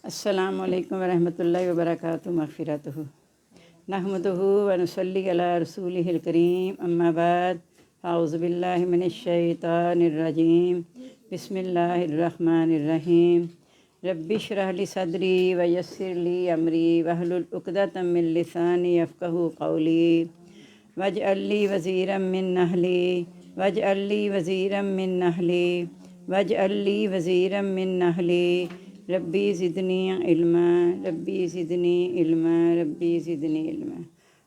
السلام علیکم ورحمۃ اللہ وبرکاتہ مغفرتہ نحمدہ و نصلی علی رسولہ الکریم اما بعد اعوذ باللہ من الشیطان الرجیم بسم اللہ الرحمن الرحیم رب اشرح لی صدری ویسر لی امری واحلل عقدۃ من لسانی یفقہوا قولی واجعل لی وزیرا من اہلی واجعل لی وزیرا من اہلی واجعل لی وزیرا من اہلی ربی زدنی علما ربی زدنی علما ربی زدنی علما۔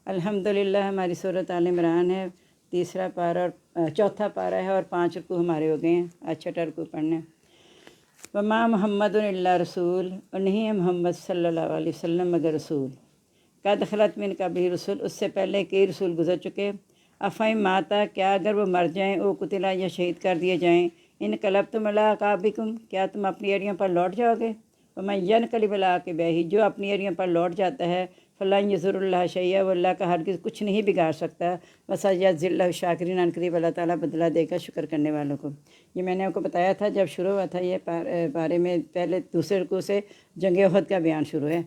الحمدللہ ہماری سورۃ آل عمران ہے، تیسرا پارہ اور چوتھا پارہ ہے اور 5 رکوع ہمارے ہو گئے ہیں، آج چھٹا رکوع پڑھنا ہے۔ وما محمد الا رسول، اور نہیں ہے محمد صلی اللہ علیہ وسلم مگر رسول۔ قد خلت من قبلہ رسول، اس سے پہلے کئی رسول گزر چکے۔ افہم ماتا، کیا اگر وہ مر جائیں او قتلا یا شہید کر دیے جائیں، انقلبتم علی اعقابکم، کیا تم اپنی ایڑیوں پر لوٹ جاؤ گے؟ ومن ینقلب علی عقبیہ، جو اپنی ایڑیوں پر لوٹ جاتا ہے، فلن یضر اللہ شیئا، وہ اللہ کا ہرگز کچھ نہیں بگاڑ سکتا۔ وسیجزی اللہ الشاکرین، ان قریب اللہ تعالیٰ بدلہ دے گا شکر کرنے والوں کو۔ یہ میں نے آپ کو بتایا تھا جب شروع ہوا تھا یہ پارے میں، پہلے دوسرے رکوع سے جنگ احد کا بیان شروع ہے۔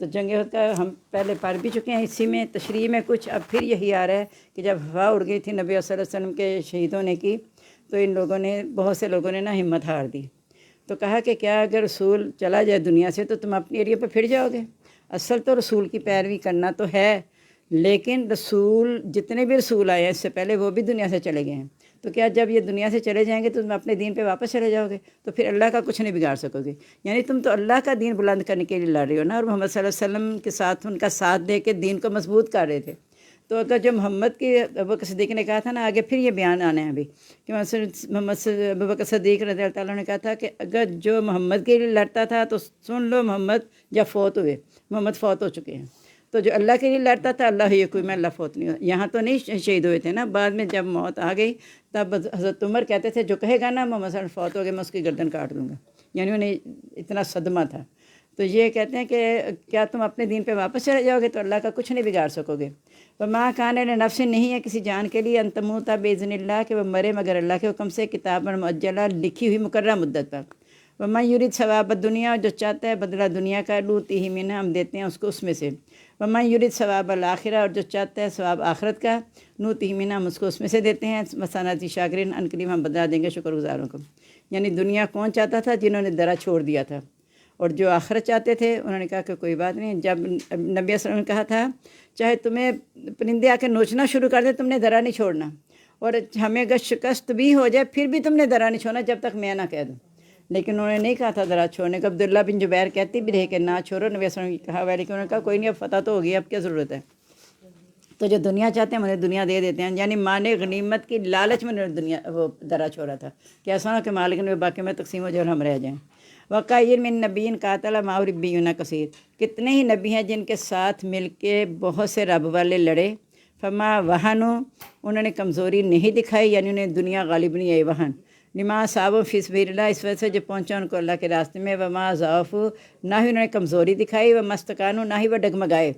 تو جنگ احد کا ہم پہلے پڑھ بھی چکے ہیں، اسی میں تشریح میں کچھ اب پھر یہی آ رہا ہے کہ جب ہوا اڑ گئی تھی نبی صلی اللہ علیہ وسلم کے شہیدوں نے کی، تو ان لوگوں نے، بہت سے لوگوں نے نا ہمت ہار دی، تو کہا کہ کیا اگر رسول چلا جائے دنیا سے تو تم اپنی ایڑیوں پہ پھر جاؤ گے؟ اصل تو رسول کی پیروی کرنا تو ہے، لیکن رسول جتنے بھی رسول آئے ہیں اس سے پہلے وہ بھی دنیا سے چلے گئے ہیں، تو کیا جب یہ دنیا سے چلے جائیں گے تو تم اپنے دین پہ واپس چلے جاؤ گے؟ تو پھر اللہ کا کچھ نہیں بگاڑ سکو گے۔ یعنی تم تو اللہ کا دین بلند کرنے کے لیے لڑ رہے ہو نا، اور محمد صلی اللہ علیہ وسلم کے ساتھ ان کا ساتھ دے کے دین کو مضبوط کر رہے تھے۔ تو اگر جو محمد کی ابوبکر صدیق نے کہا تھا نا، آگے پھر یہ بیان آنے ہیں ابھی کہ ابوبکر صدیق رضی اللہ تعالیٰ نے کہا تھا کہ اگر جو محمد کے لیے لڑتا تھا تو سن لو محمد جب فوت ہوئے، محمد فوت ہو چکے ہیں، تو جو اللہ کے لیے لڑتا تھا اللہ ہی کوئی میں، اللہ فوت نہیں ہوا، یہاں تو نہیں شہید ہوئے تھے نا، بعد میں جب موت آ گئی تب حضرت عمر کہتے تھے جو کہے گا نا محمد صلی اللہ علیہ وسلم فوت ہو گئے میں اس کی گردن کاٹ دوں گا، یعنی انہیں اتنا صدمہ تھا۔ تو یہ کہتے ہیں کہ کیا تم اپنے دین پہ واپس چلے جاؤ گے تو اللہ کا کچھ نہیں بگاڑ سکو گے۔ وما کان لنفس، نہیں ہے کسی جان کے لیے، ان تموت باذن اللہ، کہ وہ مرے مگر اللہ کے حکم سے، کتابا مؤجلہ، لکھی ہوئی مقررہ مدت پر۔ ومن یرید ثواب الدنیا، جو چاہتا ہے بدلہ دنیا کا، نؤتیہ منہ، ہم دیتے ہیں اس کو اس میں سے۔ ومن یرید ثواب الآخرہ، اور جو چاہتا ہے ثواب آخرت کا، نؤتیہ منہ، ہم اس کو اس میں سے دیتے ہیں۔ وسنجزی شاکرین، ان قریب ہم بدلہ دیں گے شکر گزاروں کو۔ یعنی دنیا کون چاہتا تھا؟ جنہوں نے درا چھوڑ دیا تھا، اور جو آخرت چاہتے تھے انہوں نے کہا کہ کوئی بات نہیں۔ جب نبی صلی اللہ علیہ وسلم نے کہا تھا چاہے تمہیں پرندے آ کے نوچنا شروع کر دے تم نے درا نہیں چھوڑنا، اور ہمیں اگر شکست بھی ہو جائے پھر بھی تم نے درا نہیں چھوڑنا جب تک میں نہ کہہ دوں، لیکن انہوں نے نہیں کہا تھا درا چھوڑنے کو۔ عبداللہ بن جبیر کہتی بھی رہے کہ نہ چھوڑو، نبی صلی اللہ علیہ وسلم نے کہا، لیکن انہوں نے کہا کوئی نہیں اب فتح تو ہوگی، اب کیا ضرورت ہے۔ تو جو دنیا چاہتے ہیں انہیں دنیا دے دیتے ہیں، یعنی مانے غنیمت کی لالچ میں انہوں نے دنیا وہ درا چھوڑا تھا کہ ایسا نہ کہ مالک نے باقی میں تقسیم ہو جائے اور ہم رہ جائیں۔ وَقَيِّن مِّن نَبِيٍّ قَاتَلَ مَعَهُ رِبِّيُّونَ كَثِيرٌ، کتنے ہی نبی ہیں جن کے ساتھ مل کے بہت سے رب والے لڑے۔ فما وہنوا، انہوں نے کمزوری نہیں دکھائی، یعنی انہیں دنیا غالب نہیں آئی وہن۔ لما اصابهم فی سبیل اللہ، اس وجہ سے جو پہنچا ان کو اللہ کے راستے میں۔ وما ضعفوا، نہ ہی انہوں نے کمزوری دکھائی۔ وما استکانوا، نہ ہی وہ ڈگمگائے۔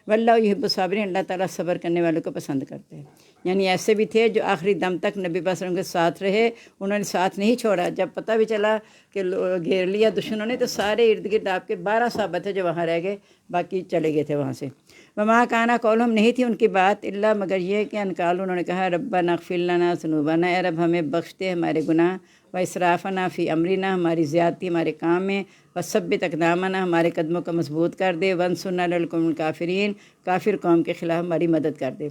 واللہ یحب الصابرین، اللہ تعالیٰ صبر کرنے والوں کو پسند کرتے ہیں۔ یعنی ایسے بھی تھے جو آخری دم تک نبی صلی اللہ علیہ وسلم کے ساتھ رہے، انہوں نے ساتھ نہیں چھوڑا۔ جب پتہ بھی چلا کہ گھیر لیا دشمنوں نے تو سارے ارد گرد آپ کے 12 صحابہ تھے جو وہاں رہ گئے، باقی چلے گئے تھے وہاں سے۔ وما کانا قولہم، نہیں تھی ان کی بات، الا مگر یہ کہ ان قالوا، انہوں نے کہا ربنا اغفر لنا ذنوبنا، اے رب ہمیں بخش دے ہمارے گناہ، و اسرافنا فی امرنا، ہماری زیادتی ہمارے کام میں، وثبت اقدامنا، ہمارے قدموں کو مضبوط کر دے، وانصرنا علی القوم الکافرین، کافر قوم کے خلاف ہماری مدد کر دے۔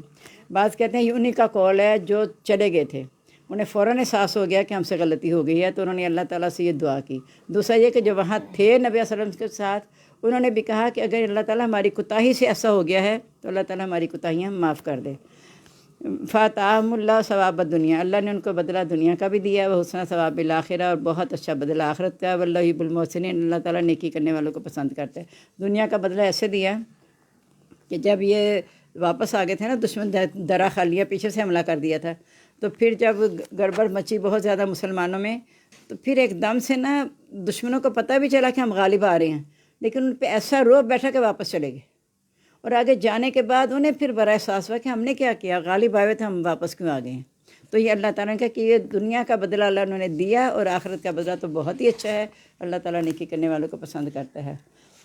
بعض کہتے ہیں یہ انہی کا قول ہے جو چلے گئے تھے، انہیں فوراً احساس ہو گیا کہ ہم سے غلطی ہو گئی ہے، تو انہوں نے اللہ تعالیٰ سے یہ دعا کی۔ دوسرا یہ کہ جو وہاں تھے نبی صلی اللہ علیہ وسلم کے ساتھ، انہوں نے بھی کہا کہ اگر اللہ تعالیٰ ہماری کوتاہی سے ایسا ہو گیا ہے تو اللہ تعالیٰ ہماری کوتاہیاں معاف کر دے۔ فَآتَاهُمُ اللَّهُ ثواب الدنیا، اللہ نے ان کو بدلہ دنیا کا بھی دیا، وہ حسن ثواب الآخرہ، اور بہت اچھا بدلہ آخرت کا۔ واللہ یحب المحسنین، اللہ تعالیٰ نیکی کرنے والوں کو پسند کرتا ہے۔ دنیا کا بدلہ ایسے دیا کہ جب یہ واپس آ گئے تھے نا، دشمن درا کھا لیا، پیچھے سے حملہ کر دیا تھا، تو پھر جب گڑبڑ مچی بہت زیادہ مسلمانوں میں، تو پھر ایک دم سے نا دشمنوں کو پتہ بھی چلا کہ ہم غالب آ رہے ہیں، لیکن ان پہ ایسا روب بیٹھا کہ واپس چلے گئے، اور آگے جانے کے بعد انہیں پھر بڑا احساس ہوا کہ ہم نے کیا کیا، غالب آئے تھے ہم واپس کیوں آ گئے ہیں۔ تو یہ اللہ تعالیٰ نے کہا کہ یہ دنیا کا بدلہ اللہ انہوں نے دیا اور آخرت کا بدلہ تو بہت ہی اچھا ہے، اللہ تعالیٰ نیکی کرنے والوں کو پسند کرتا ہے۔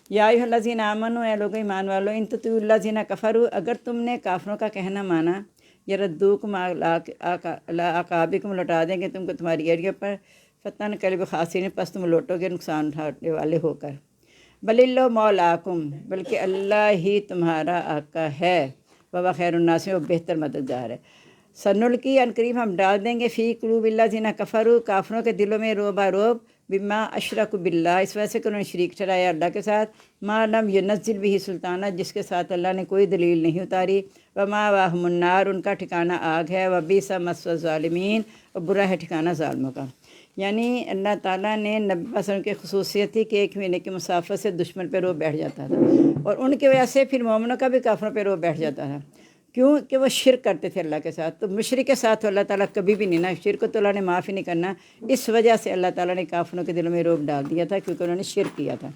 یا ایھا الذین آمنوا، اے لوگو ایمان والو، ان تطیعوا الذین کفروا، اگر تم نے کافروں کا کہنا مانا، یردوکم علی اعقابکم، لوٹا دیں گے تم کو تمہاری ایڑیوں پر، فتنقلبوا خاسرین، پس تم لوٹو گے نقصان اٹھانے والے ہو کر۔ بل اللہ مولاکم، بلکہ اللہ ہی تمہارا آقا ہے، وہو خیر الناصرین، وہ بہتر مددگار ہے۔ سنلقی، ان قریب ہم ڈال دیں گے، فی قلوب الذین کفروا، کافروں کے دلوں میں، رعبا رعب، بما اشرکوا باللہ، اس وجہ سے کہ انہوں نے شریک ٹھہرایا اللہ کے ساتھ، ما لم ینزل بہ سلطانہ، جس کے ساتھ اللہ نے کوئی دلیل نہیں اتاری، ومأواہم النار، ان کا ٹھکانہ آگ ہے، وبئس مثوی الظالمین، اور برا ہے ٹھکانہ ظالموں کا۔ یعنی اللہ تعالیٰ نے نبی صلی اللہ علیہ وسلم کی خصوصیت تھی کہ 1 مہینے کی مسافت سے دشمن پہ روب بیٹھ جاتا تھا، اور ان کی وجہ سے پھر مومنوں کا بھی کافروں پہ روب بیٹھ جاتا تھا، کیوں کہ وہ شرک کرتے تھے اللہ کے ساتھ۔ تو مشرک کے ساتھ تو اللہ تعالیٰ کبھی بھی نہیں، نہ شرک تو اللہ نے معاف ہی نہیں کرنا، اس وجہ سے اللہ تعالیٰ نے کافروں کے دلوں میں روب ڈال دیا تھا، کیونکہ انہوں نے شرک کیا تھا۔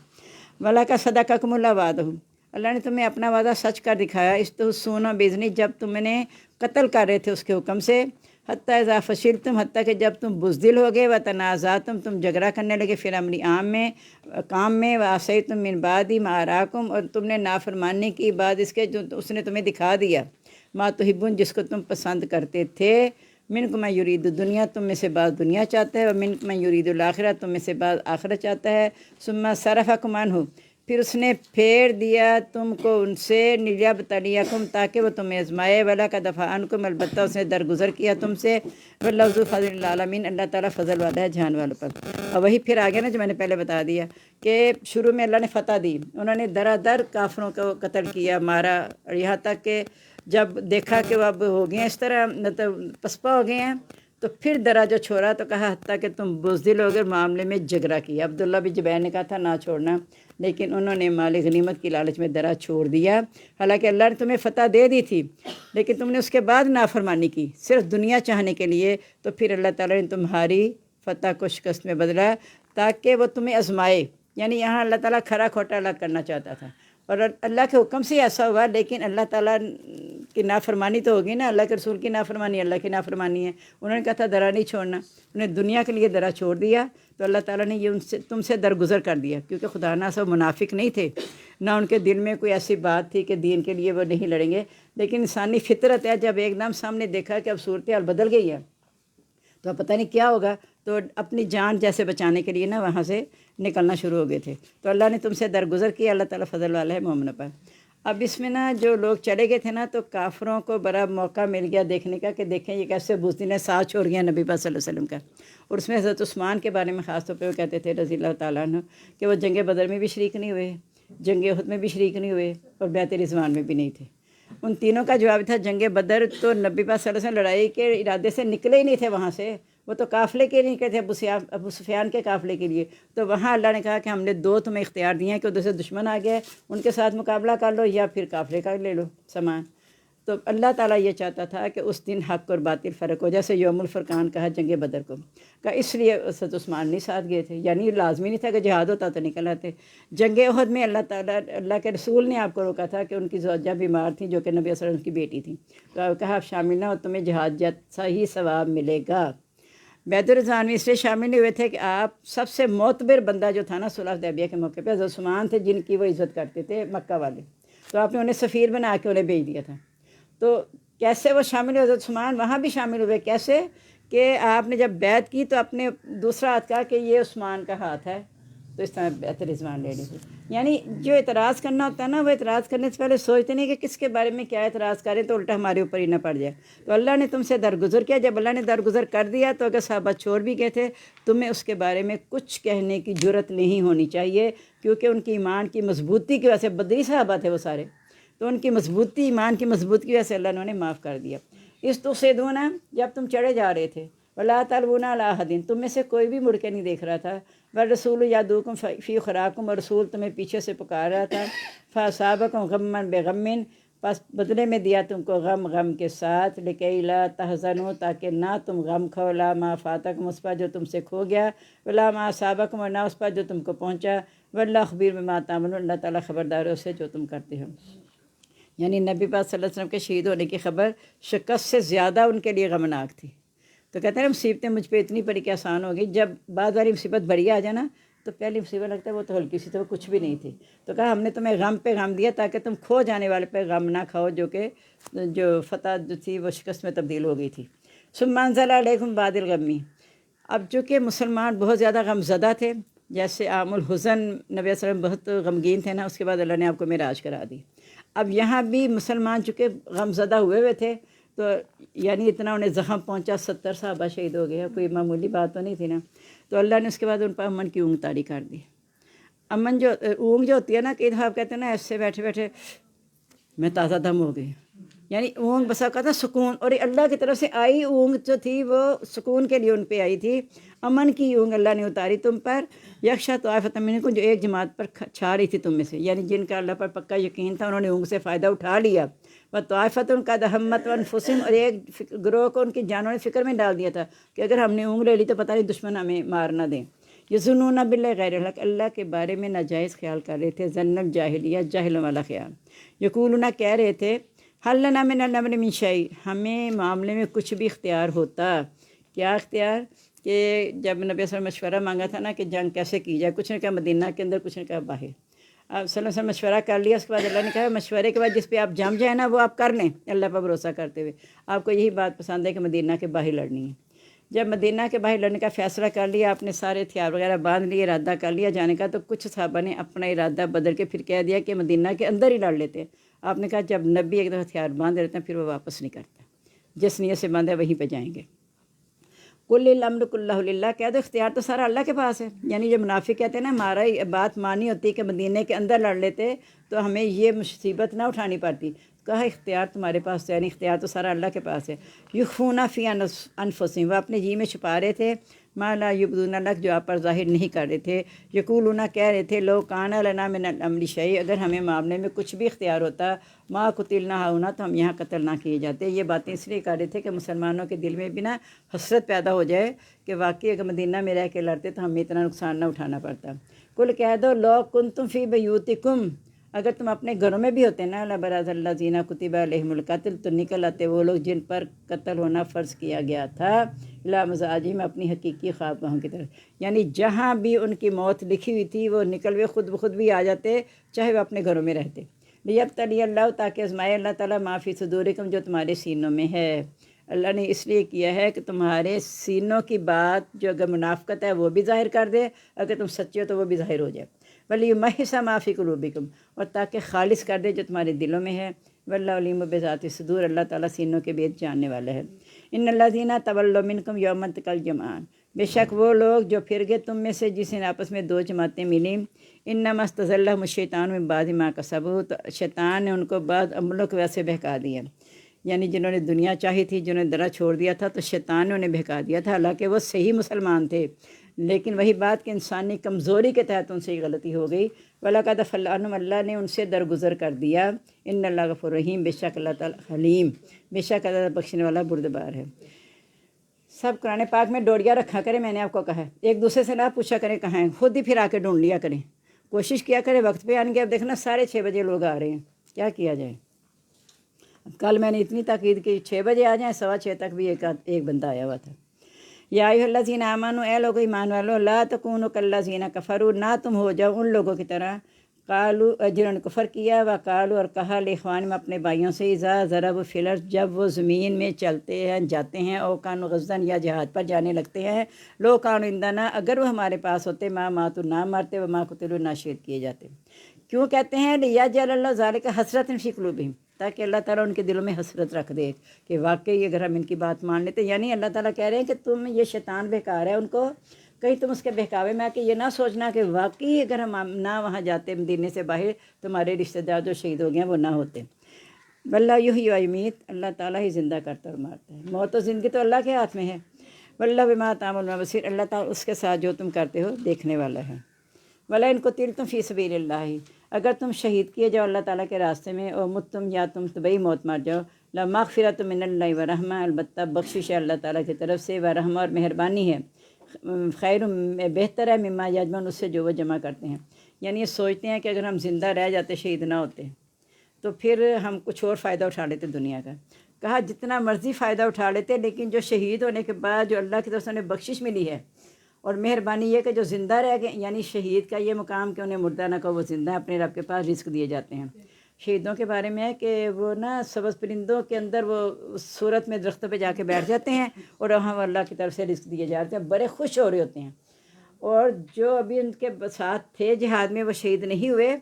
وَلَقَدْ صَدَقَكُمُ اللَّهُ وَعْدَهُ، اللہ نے تمہیں اپنا وعدہ سچ کر دکھایا، استحسون بِإِذْنِهِ، جب تم نے قتل کر رہے تھے اس کے حکم سے، حتیٰ اذا فشلتم، حتیٰ کہ جب تم بزدل ہو گئے، وتنازعتم، تم جھگڑا کرنے لگے، فی الامر عام میں، کام میں، وعصیتم من بعد ما اراکم، اور تم نے نافرمانی کی بعد اس کے جو اس نے تمہیں دکھا دیا، ما تحبون، جس کو تم پسند کرتے تھے، منکم من یرید الدنیا، تم میں سے بعض دنیا چاہتا ہے، ومنکم من یرید الآخرہ، تم میں سے بعض آخرت چاہتا ہے، ثم صرفکم عنہ، پھر اس نے پھیر دیا تم کو ان سے، لیبتلیکم، تاکہ وہ تمہیں آزمائے، وَلَقَدْ عَفَا عَنکم، البتہ اس نے درگزر کیا تم سے، وَاللَّہُ ذو فضل العالمین، اللہ تعالیٰ فضل والا ہے جہان والوں پر۔ اور وہی پھر آگے نا جو میں نے پہلے بتا دیا کہ شروع میں اللہ نے فتح دی، انہوں نے درا در کافروں کو قتل کیا، مارا، اور یہاں تک کہ جب دیکھا کہ وہ اب ہو گئے ہیں اس طرح، مطلب پسپا ہو گئے ہیں، تو پھر درا جو چھوڑا تو کہا حتیٰ کہ تم بزدل ہو گئے، معاملے میں جھگڑا کیا۔ عبداللہ بن زبیر نے کہا تھا نہ چھوڑنا، لیکن انہوں نے مال غنیمت کی لالچ میں درا چھوڑ دیا، حالانکہ اللہ نے تمہیں فتح دے دی تھی، لیکن تم نے اس کے بعد نافرمانی کی صرف دنیا چاہنے کے لیے، تو پھر اللہ تعالیٰ نے تمہاری فتح کو شکست میں بدلا تاکہ وہ تمہیں آزمائے۔ یعنی یہاں اللہ تعالیٰ کھرا کھوٹا الگ کرنا چاہتا تھا، اور اللہ کے حکم سے ایسا ہوا، لیکن اللہ تعالیٰ کی نافرمانی تو ہوگی نا، اللہ کے رسول کی نافرمانی اللہ کی نافرمانی ہے۔ انہوں نے کہا تھا درا نہیں چھوڑنا، انہوں نے دنیا کے لیے درا چھوڑ دیا، تو اللہ تعالیٰ نے یہ تم سے درگزر کر دیا، کیونکہ خدا نہ سب منافق نہیں تھے، نہ ان کے دل میں کوئی ایسی بات تھی کہ دین کے لیے وہ نہیں لڑیں گے، لیکن انسانی فطرت ہے، جب ایک دم سامنے دیکھا کہ اب صورتحال بدل گئی ہے تو اب پتہ نہیں کیا ہوگا، تو اپنی جان جیسے بچانے کے لیے نا وہاں سے نکلنا شروع ہو گئے تھے، تو اللہ نے تم سے درگزر کیا، اللہ تعالیٰ فضل والا ہے مومنوں پر۔ اب اس میں نا جو لوگ چلے گئے تھے نا، تو کافروں کو بڑا موقع مل گیا دیکھنے کا کہ دیکھیں یہ کیسے بزدل ہیں، ساتھ چھوڑ گیا نبی پاک صلی اللہ علیہ وسلم کا۔ اور اس میں حضرت عثمان کے بارے میں خاص طور پہ وہ کہتے تھے رضی اللہ تعالیٰ عنہ کہ وہ جنگ بدر میں بھی شریک نہیں ہوئے، جنگ احد میں بھی شریک نہیں ہوئے، اور بیعت رضوان میں بھی نہیں تھے۔ ان تینوں کا جواب تھا جنگ بدر تو نبی پاک صلی اللہ علیہ وسلم لڑائی کے ارادے سے نکلے ہی نہیں تھے وہاں سے، وہ تو قافلے کے لیے نکلے تھے، ابو سفیان کے قافلے کے لیے، تو وہاں اللہ نے کہا کہ ہم نے دو تمہیں اختیار دیے ہیں کہ ادھر سے دشمن آ گیا ہے، ان کے ساتھ مقابلہ کر لو یا پھر قافلے کا لے لو سامان۔ تو اللہ تعالیٰ یہ چاہتا تھا کہ اس دن حق اور باطل فرق ہو، جیسے یوم الفرقان کہا جنگ بدر کو، کہ اس لیے حضرت عثمان نہیں ساتھ گئے تھے، یعنی لازمی نہیں تھا کہ جہاد ہوتا تو نکل آتے۔ جنگ احد میں اللہ تعالیٰ، اللہ کے رسول نے آپ کو روکا تھا کہ ان کی زوجہ بیمار تھیں جو کہ نبی صلی اللہ علیہ وسلم کی بیٹی تھیں، تو کہا آپ شامل نہ ہو، تمہیں جہاد جیسا ہی ثواب ملے گا۔ بیعت رضوان میں اس لیے شامل نہیں ہوئے تھے کہ آپ سب سے معتبر بندہ جو تھا نا صلح حدیبیہ کے موقع پہ حضرت عثمان تھے، جن کی وہ عزت کرتے تھے مکہ والے، تو آپ نے انہیں سفیر بنا کے انہیں بھیج دیا تھا۔ تو کیسے وہ شامل ہوئے، حضرت عثمان وہاں بھی شامل ہوئے، کیسے کہ آپ نے جب بیعت کی تو اپنے دوسرا ہاتھ کہا کہ یہ عثمان کا ہاتھ ہے، تو اس طرح بیعت رضوان لے لی تھی۔ یعنی جو اعتراض کرنا ہوتا ہے نا، وہ اعتراض کرنے سے پہلے سوچتے نہیں کہ کس کے بارے میں کیا اعتراض کریں تو الٹا ہمارے اوپر ہی نہ پڑ جائے۔ تو اللہ نے تم سے درگزر کیا، جب اللہ نے درگزر کر دیا تو اگر صحابہ چھوڑ بھی گئے تھے، تمہیں اس کے بارے میں کچھ کہنے کی جرت نہیں ہونی چاہیے، کیونکہ ان کی ایمان کی مضبوطی کی وجہ سے، بدری صحابہ تھے وہ سارے، تو ان کی مضبوطی، ایمان کی مضبوطی کی وجہ سے اللہ نے معاف کر دیا۔ اس تو سے دونہ جب تم چڑھے جا رہے تھے، وَلَا تَلْوُونَ عَلَىٰ أَحَدٍ، تم میں سے کوئی بھی مڑ کے نہیں دیکھ رہا تھا، وَالرَّسُولُ يَدْعُوكُمْ فِي أُخْرَاكُمْ، اور رسول تمہیں پیچھے سے پکار رہا تھا، فَأَصَابَكُمْ غَمًّا بِغَمٍّ، پس بدلے میں دیا تم کو غم کے ساتھ، لِكَيْ لَا تَحْزَنُوا، تاکہ نہ تم غم کھو، لَا مَا فَاتَكُمْ، اس پر جو تم سے کھو گیا، وَلَا مَا أَصَابَكُمْ، اور نہ اس پر جو تم کو پہنچا، وَاللَّهُ خَبِيرٌ بِمَا تَعْمَلُونَ، اللہ تعالیٰ خبردار ہے اس سے جو تم کرتے ہو۔ یعنی نبی پاک صلی اللہ علیہ وسلم کے شہید ہونے کی خبر شکست سے زیادہ ان کے لیے غمناک تھی، تو کہتے ہیں مصیبتیں مجھ پہ اتنی پڑی کہ آسان ہو گئی، جب بعد والی مصیبت بڑی آ جائے نا تو پہلی مصیبت لگتا ہے وہ تو ہلکی سی تو وہ کچھ بھی نہیں تھی، تو کہا ہم نے تمہیں غم پہ غم دیا تاکہ تم کھو جانے والے پہ غم نہ کھاؤ، جو فتح جو تھی وہ شکست میں تبدیل ہو گئی تھی۔ ثم انزل علیکم بعد الغمی، اب چونکہ مسلمان بہت زیادہ غم زدہ تھے، جیسے عام الحزن نبی صلی اللہ علیہ وسلم بہت غمگین تھے نا، اس کے بعد اللہ نے آپ کو معراج کرا دی۔ اب یہاں بھی مسلمان چونکہ غم زدہ ہوئے تھے تو یعنی اتنا انہیں زخم پہنچا، 70 صحابہ شہید ہو گئے، کوئی معمولی بات تو نہیں تھی نا، تو اللہ نے اس کے بعد ان پر امن کی اونگ طاری کر دی۔ امن جو اونگ جو ہوتی ہے نا، کہ آپ کہتے ہیں نا ایسے بیٹھے بیٹھے میں تازہ دم ہو گئی، یعنی اونگ بسا کا تھا سکون، اور اللہ کی طرف سے آئی اونگ جو تھی وہ سکون کے لیے ان پہ آئی تھی، امن کی اونگ اللہ نے اتاری تم پر۔ یکشا طائفۃ منکم، جو ایک جماعت پر چھا رہی تھی تم میں سے، یعنی جن کا اللہ پر پکا یقین تھا، انہوں نے اونگ سے فائدہ اٹھا لیا۔ و طائفۃ قد ہمت انفسہم، اور ایک گروہ کو ان کی جانوں نے فکر میں ڈال دیا تھا کہ اگر ہم نے اونگ لے لی تو پتہ نہیں دشمن ہمیں مار نہ دیں۔ یظنون باللہ غیر الحق، اللہ کے بارے میں ناجائز خیال کر رہے تھے، ظن الجاہلیہ، جاہلوں والا خیال۔ یقولون، کہہ رہے تھے، حل لنا من الامر من شیء، ہمیں معاملے میں کچھ بھی اختیار ہوتا۔ کیا اختیار؟ کہ جب نبی صلی اللہ علیہ وسلم مشورہ مانگا تھا نا کہ جنگ کیسے کی جائے، کچھ نے کہا مدینہ کے اندر، کچھ نے کہا باہر۔ آپ صلی اللہ علیہ وسلم مشورہ کر لیا، اس کے بعد اللہ نے کہا مشورے کے بعد جس پہ آپ جم جائیں نا وہ آپ کر لیں، اللہ پر بھروسہ کرتے ہوئے۔ آپ کو یہی بات پسند ہے کہ مدینہ کے باہر لڑنی ہے۔ جب مدینہ کے باہر لڑنے کا فیصلہ کر لیا، آپ نے سارے ہتھیار وغیرہ باندھ لیے، ارادہ کر لیا جانے کا، تو کچھ صحابہ نے اپنا ارادہ بدل کے پھر کہہ دیا کہ مدینہ کے اندر ہی لڑ لیتے ہیں۔ آپ نے کہا جب نبی ایک دفعہ ہتھیار باندھ دیتے ہیں پھر وہ واپس نہیں کرتا، جس نیت سے باندھے وہیں پہ جائیں گے۔ کل الامر کلہ للہ، کہہ دو اختیار تو سارا اللہ کے پاس ہے۔ یعنی جو منافق کہتے ہیں نا ہمارا بات مانی ہوتی کہ مدینہ کے اندر لڑ لیتے تو ہمیں یہ مصیبت نہ اٹھانی پڑتی، کہا اختیار تمہارے پاس تو، یعنی اختیار تو سارا اللہ کے پاس ہے۔ یخفون فی انفسہم، وہ اپنے جی میں چھپا رہے تھے، ما لا یبدون لک، جو آپ پر ظاہر نہیں کر رہے تھے۔ یقولون، کہہ رہے تھے، لو کان لنا من الامر شیء، اگر ہمیں معاملے میں کچھ بھی اختیار ہوتا، ما قتلنا ہاہنا، تو ہم یہاں قتل نہ کیے جاتے۔ یہ باتیں اس لیے کر رہے تھے کہ مسلمانوں کے دل میں بھی نا حسرت پیدا ہو جائے کہ واقعی اگر مدینہ میں رہ کے لڑتے تو ہمیں اتنا نقصان نہ اٹھانا پڑتا۔ کل کہہ دو، لو کنتم فی بیوتکم، اگر تم اپنے گھروں میں بھی ہوتے نا، لبرز الذین کتب علیہم القتل، تو نکل آتے وہ لوگ جن پر قتل ہونا فرض کیا گیا تھا، الی مضاجعہم، اپنی حقیقی خوابگاہوں کی طرف، یعنی جہاں بھی ان کی موت لکھی ہوئی تھی وہ نکل ہوئے خود بخود بھی آ جاتے، چاہے وہ اپنے گھروں میں رہتے۔ لیبتلی اللہ، تاکہ آزمائے اللہ تعالیٰ ما فی صدورکم، جو تمہارے سینوں میں ہے۔ اللہ نے اس لیے کیا ہے کہ تمہارے سینوں کی بات جو اگر منافقت ہے وہ بھی ظاہر کر دے، اگر تم سچے ہو تو وہ بھی ظاہر ہو جائے۔ ولیمحص ما فی قلوبکم، اور تاکہ خالص کر دے جو تمہارے دلوں میں ہے۔ واللہ علیم بذات الصدور، اللہ تعالیٰ سینوں کے بید جاننے والا ہے۔ ان الذین تولوا منکم یوم التقی الجمعان، بے شک وہ لوگ جو پھر گئے تم میں سے جس دن آپس میں دو جماعتیں ملیں، انما استزلهم الشیطان من بعد ما کسبوا، تو شیطان نے ان کو بعد عملوں کی وجہ سے بہکا دیا، یعنی جنہوں نے دنیا چاہی تھی، جنہوں نے درا چھوڑ دیا تھا، تو شیطان نے انہیں بہکا دیا تھا، حالانکہ وہ صحیح مسلمان تھے، لیکن وہی بات کہ انسانی کمزوری کے تحت ان سے یہ غلطی ہو گئی۔ وَلَقَدْ عَفَا عَنْهُمْ، اللہ نے ان سے درگزر کر دیا۔ ان اللہ غفور رحیم، بے شک اللہ تعالیٰ حلیم، بے شک اللہ بخشنے والا بردبار ہے۔ سب قرآن پاک میں ڈوریاں رکھا کریں، میں نے آپ کو کہا ہے، ایک دوسرے سے نہ پوچھا کریں کہاں ہیں، خود ہی پھر آ کے ڈھونڈ لیا کریں، کوشش کیا کریں وقت پہ آنے کی۔ اب دیکھنا 6:30 بجے لوگ آ رہے ہیں، کیا کیا جائے؟ کل میں نے اتنی تاکید کی 6 بجے آ جائیں، 6:15 تک بھی ایک بندہ آیا ہوا تھا۔ یا ایھا الذین آمنوا، اے لوگو ایمان والو، لا تکونوا کالذین کفروا، نہ تم ہو جاؤ ان لوگوں کی طرح، قالوا، جنہوں نے کفر کیا، وقالوا، اور کہا، لاخوانہم، اپنے بھائیوں سے، اذا ضربوا فی الارض، جب وہ زمین میں چلتے ہیں جاتے ہیں، او کانوا غزاً، یا جہاد پر جانے لگتے ہیں، لو کانوا عندنا، اگر وہ ہمارے پاس ہوتے، ما ماتوا، نہ مرتے، وما قتلوا، نہ شہید کیے جاتے۔ کیوں کہتے ہیں لیجعل اللہ ذالک حسرۃ فی قلوبہم، تاکہ اللہ تعالیٰ ان کے دلوں میں حسرت رکھ دے کہ واقعی اگر ہم ان کی بات مان لیتے، یعنی اللہ تعالیٰ کہہ رہے ہیں کہ تم یہ شیطان بہکا رہا ہے ان کو، کہیں تم اس کے بہکاوے میں آ کے یہ نہ سوچنا کہ واقعی اگر ہم نہ وہاں جاتے مدینے سے باہر تو ہمارے رشتہ دار جو شہید ہو گئے ہیں وہ نہ ہوتے۔ واللہ یحیی و یمیت، اللہ تعالیٰ ہی زندہ کرتا اور مارتا ہے، موت و زندگی تو اللہ کے ہاتھ میں ہے۔ واللہ بما تعملون بصیر، اللہ تعالیٰ اس کے ساتھ جو تم کرتے ہو دیکھنے والا ہے۔ وَلَئِن قُتِلْتُمْ فِي سَبِيلِ اللّٰہِ، اگر تم شہید کیے جاؤ اللہ تعالیٰ کے راستے میں، اور متم، یا تم طبعی موت مر جاؤ، لَمَغْفِرَةٌ مِّنَ اللّٰہِ وَرَحْمَةٌ، البتہ بخشش ہے اللہ تعالیٰ کی طرف سے، ورحمہ، اور مہربانی ہے، خیر، بہتر ہے، مما یجمعون، اس سے جو وہ جمع کرتے ہیں۔ یعنی یہ سوچتے ہیں کہ اگر ہم زندہ رہ جاتے، شہید نہ ہوتے تو پھر ہم کچھ اور فائدہ اٹھا لیتے دنیا کا. کہا جتنا مرضی فائدہ اٹھا لیتے لیکن جو شہید ہونے کے بعد جو اللہ کی طرف سے انہیں بخشش ملی ہے اور مہربانی یہ کہ جو زندہ رہ گئے، یعنی شہید کا یہ مقام کہ انہیں مردہ نہ کہو، وہ زندہ اپنے رب کے پاس رزق دیے جاتے ہیں. شہیدوں کے بارے میں ہے کہ وہ نا سبز پرندوں کے اندر وہ صورت میں درختوں پہ جا کے بیٹھ جاتے ہیں اور وہاں اللہ کی طرف سے رزق دیے جاتے ہیں، بڑے خوش ہو رہے ہوتے ہیں. اور جو ابھی ان کے ساتھ تھے جہاد میں وہ شہید نہیں ہوئے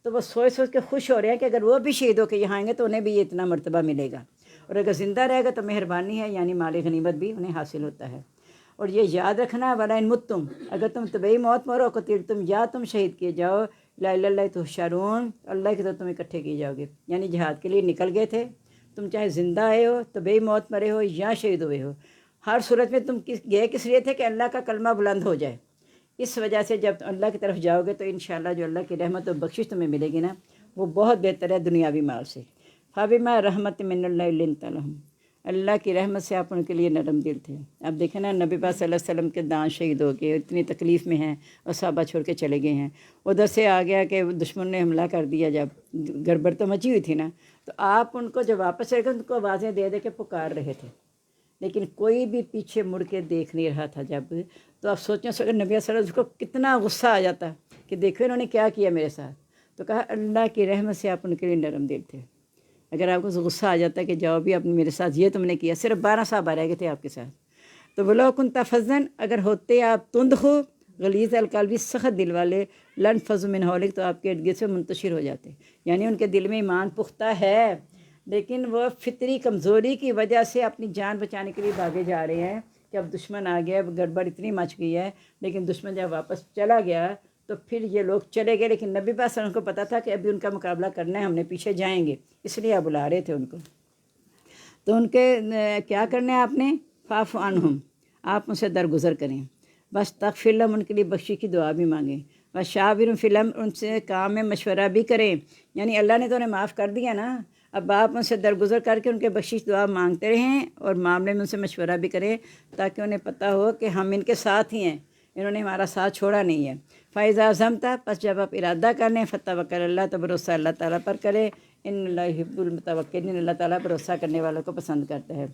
تو وہ سوچ سوچ کے خوش ہو رہے ہیں کہ اگر وہ بھی شہید ہو کے یہاں آئیں گے تو انہیں بھی یہ اتنا مرتبہ ملے گا، اور اگر زندہ رہے گا تو مہربانی ہے، یعنی مال غنیمت بھی انہیں حاصل ہوتا ہے. اور یہ یاد رکھنا ولا ان متم، اگر تم طبعی موت مرو قتل تم، یا تم شہید کیے جاؤ لا الہ الا اللہ تحشرون، اللہ کی طرف تم اکٹھے کیے جاؤ گے. یعنی جہاد کے لیے نکل گئے تھے تم، چاہے زندہ آئے ہو طبعی موت مرے ہو یا شہید ہوئے ہو، ہر صورت میں تم گئے کس لیے تھے کہ اللہ کا کلمہ بلند ہو جائے. اس وجہ سے جب اللہ کی طرف جاؤ گے تو انشاءاللہ جو اللہ کی رحمت و بخشش تمہیں ملے گی نا وہ بہت بہتر ہے دنیاوی مال سے. فبما رحمت من اللہ لنت لہم، اللہ کی رحمت سے آپ ان کے لیے نرم دل تھے. اب دیکھیں نا نبی پاک صلی اللہ علیہ وسلم کے دان شہید ہو کے اتنی تکلیف میں ہیں اور صحابہ چھوڑ کے چلے گئے ہیں. ادھر سے آ گیا کہ دشمن نے حملہ کر دیا، جب گڑبڑ تو مچی ہوئی تھی نا، تو آپ ان کو جب واپس چلے گئے ان کو آوازیں دے دے کے پکار رہے تھے لیکن کوئی بھی پیچھے مڑ کے دیکھ نہیں رہا تھا. جب تو آپ سوچیں نبی صلی اللہ علیہ وسلم کو کتنا غصہ آ جاتا کہ دیکھو انہوں نے کیا کیا میرے ساتھ. تو کہا اللہ کی رحمت سے آپ ان کے لیے نرم دل تھے. اگر آپ کو غصہ آ جاتا ہے کہ جاؤ بھی اپنے میرے ساتھ یہ تم نے کیا، صرف 12 صحابہ رہ گئے تھے آپ کے ساتھ. تو ولو کنت فظا، اگر ہوتے آپ تند ہو غلیظ القلب سخت دل والے، لن فضوا من حولک، تو آپ کے ارد گرد سے منتشر ہو جاتے. یعنی ان کے دل میں ایمان پختہ ہے لیکن وہ فطری کمزوری کی وجہ سے اپنی جان بچانے کے لیے بھاگے جا رہے ہیں کہ اب دشمن آ گیا، اب گڑبڑ اتنی مچ گئی ہے. لیکن دشمن جب واپس چلا گیا تو پھر یہ لوگ چلے گئے، لیکن نبی پاک صلی اللہ علیہ وسلم کو پتہ تھا کہ ابھی ان کا مقابلہ کرنا ہے، ہم نے پیچھے جائیں گے، اس لیے آپ بلا رہے تھے ان کو. تو ان کے کیا کرنا ہے آپ نے؟ فاعف عنہم، آپ ان سے درگزر کریں. بس تغفر لہم، ان کے لیے بخشی کی دعا بھی مانگیں. بس شاورہم فی الامر، ان سے کام میں مشورہ بھی کریں. یعنی اللہ نے تو انہیں معاف کر دیا نا، اب آپ ان سے درگزر کر کے ان کے بخشش دعا مانگتے رہیں اور معاملے میں ان سے مشورہ بھی کریں تاکہ انہیں پتہ ہو کہ ہم ان کے ساتھ ہی ہیں، انہوں نے ہمارا ساتھ چھوڑا نہیں ہے. فَإِذَا عَزَمْتَ، پس جب آپ ارادہ کر لیں، فَتَوَکَّلْ اللہ، تو بھروسہ اللہ تعالیٰ پر کرے. ان اللہ یحب المتوکلین، اللہ تعالیٰ بھروسہ کرنے والوں کو پسند کرتا ہے.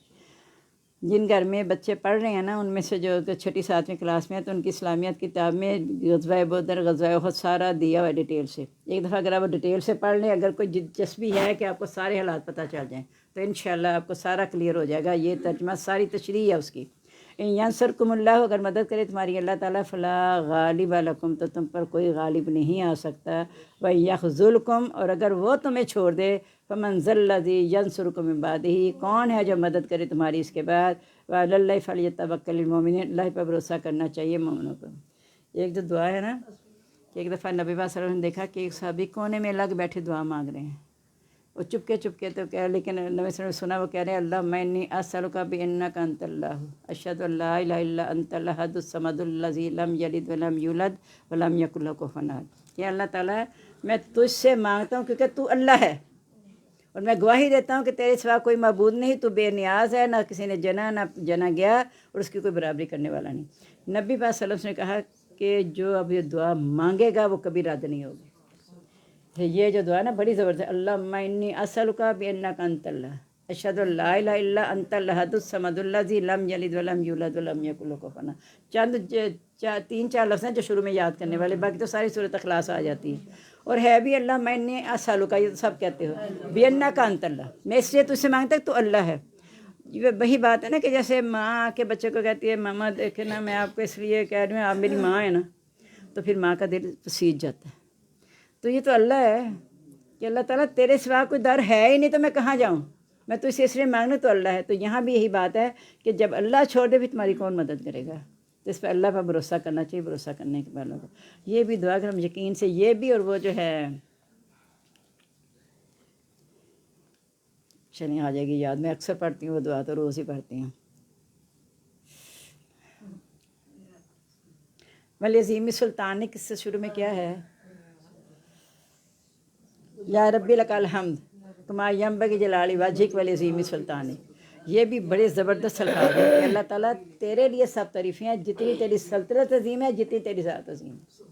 جن گھر میں بچے پڑھ رہے ہیں نا ان میں سے جو 6ٹی 7ویں کلاس میں ہے تو ان کی اسلامیات کتاب میں غزوہ بدر غزوہ احد سارا دیا ہوا ہے ڈیٹیل سے. ایک دفعہ اگر آپ ڈیٹیل سے پڑھ لیں، اگر کوئی دلچسپی ہے کہ آپ کو سارے حالات پتہ چل جائیں تو انشاءاللہ آپ کو سارا کلیئر ہو جائے گا. یہ ترجمہ ساری تشریح ہے اس کی. ینصرکم اللہ، اگر مدد کرے تمہاری اللہ تعالیٰ، فلا غالب لکم، تو تم پر کوئی غالب نہیں آ سکتا. وَیَخْذُلْکُم، اور اگر وہ تمہیں چھوڑ دے، فمن ذا الذی ینصرکم من بعدہ، کون ہے جو مدد کرے تمہاری اس کے بعد. وعلی اللہ فلیتوکل المؤمنون، اللہ پر بھروسہ کرنا چاہیے مومنوں کو. ایک جو دعا ہے نا کہ ایک دفعہ نبی پاک صلی اللہ علیہ وسلم نے دیکھا کہ ایک صحابی کونے میں الگ بیٹھے دعا مانگ رہے ہیں، وہ چپکے تو کہہ، لیکن نبی صلی اللہ علیہ وسلم نے سنا وہ کہہ رہے ہیں اللہم انی اسألک بانک انت اللہ اشہد ان لا الہ الا انت الاحد الصمد الذی لم یلد ولم یولد ولم یکن لہ کفوا احد. کہ اللہ تعالیٰ میں تجھ سے مانگتا ہوں کیونکہ تو اللہ ہے اور میں گواہی دیتا ہوں کہ تیرے سوا کوئی معبود نہیں، تو بے نیاز ہے، نہ کسی نے جنا نہ جنا گیا اور اس کی کوئی برابری کرنے والا نہیں. نبی پاک صلی اللہ علیہ وسلم نے کہا کہ جو اب یہ دعا مانگے گا وہ کبھی رد نہیں ہوگی. یہ جو دعا نا بڑی زبردست، اللہم انی اسألک بانک انت اللہ اشہد ان لا الہ الا انت الاحد الصمد الذی لم یلد ولم یولد ولم یکن لہ کفوا احد. چند 3-4 لفظ ہیں جو شروع میں یاد کرنے والے، باقی تو ساری سورۃ اخلاص آ جاتی ہے. اور ہے بھی اللہ میں نے اسألک، یہ سب کہتے ہو، بانک انت اللہ، میں اس لیے تجھ سے مانگتا کہ تو اللہ ہے. یہ وہی بات ہے نا کہ جیسے ماں کے بچے کو کہتی ہے ماما دیکھے نا میں آپ کو اس لیے کہہ رہی ہوں آپ میری ماں ہے نا، تو پھر ماں کا دل سیج جاتا ہے. تو یہ تو اللہ ہے کہ اللہ تعالیٰ تیرے سوا کوئی در ہے ہی نہیں تو میں کہاں جاؤں، میں تو اس لیے مانگنا تو اللہ ہے. تو یہاں بھی یہی بات ہے کہ جب اللہ چھوڑ دے پھر تمہاری کون مدد کرے گا. تو اس پہ اللہ پر بھروسہ کرنا چاہیے، بھروسہ کرنے کے والوں کو. یہ بھی دعا کرم یقین سے، یہ بھی، اور وہ جو ہے چلیں آ جائے گی یاد، میں اکثر پڑھتی ہوں وہ دعا، تو روز ہی پڑھتی ہوں. ولی عظیم سلطان نے کس سے شروع میں کیا ہے؟ یا ربی لک الحمد کما ینبغی جلال وجہک ولی عظیم سلطان. یہ بھی بڑے زبردست الفاظ ہیں کہ اللہ تعالیٰ تیرے لیے سب تعریفیں ہیں، جتنی تیری سلطنت عظیم ہے جتنی تیری ذات عظیم ہے.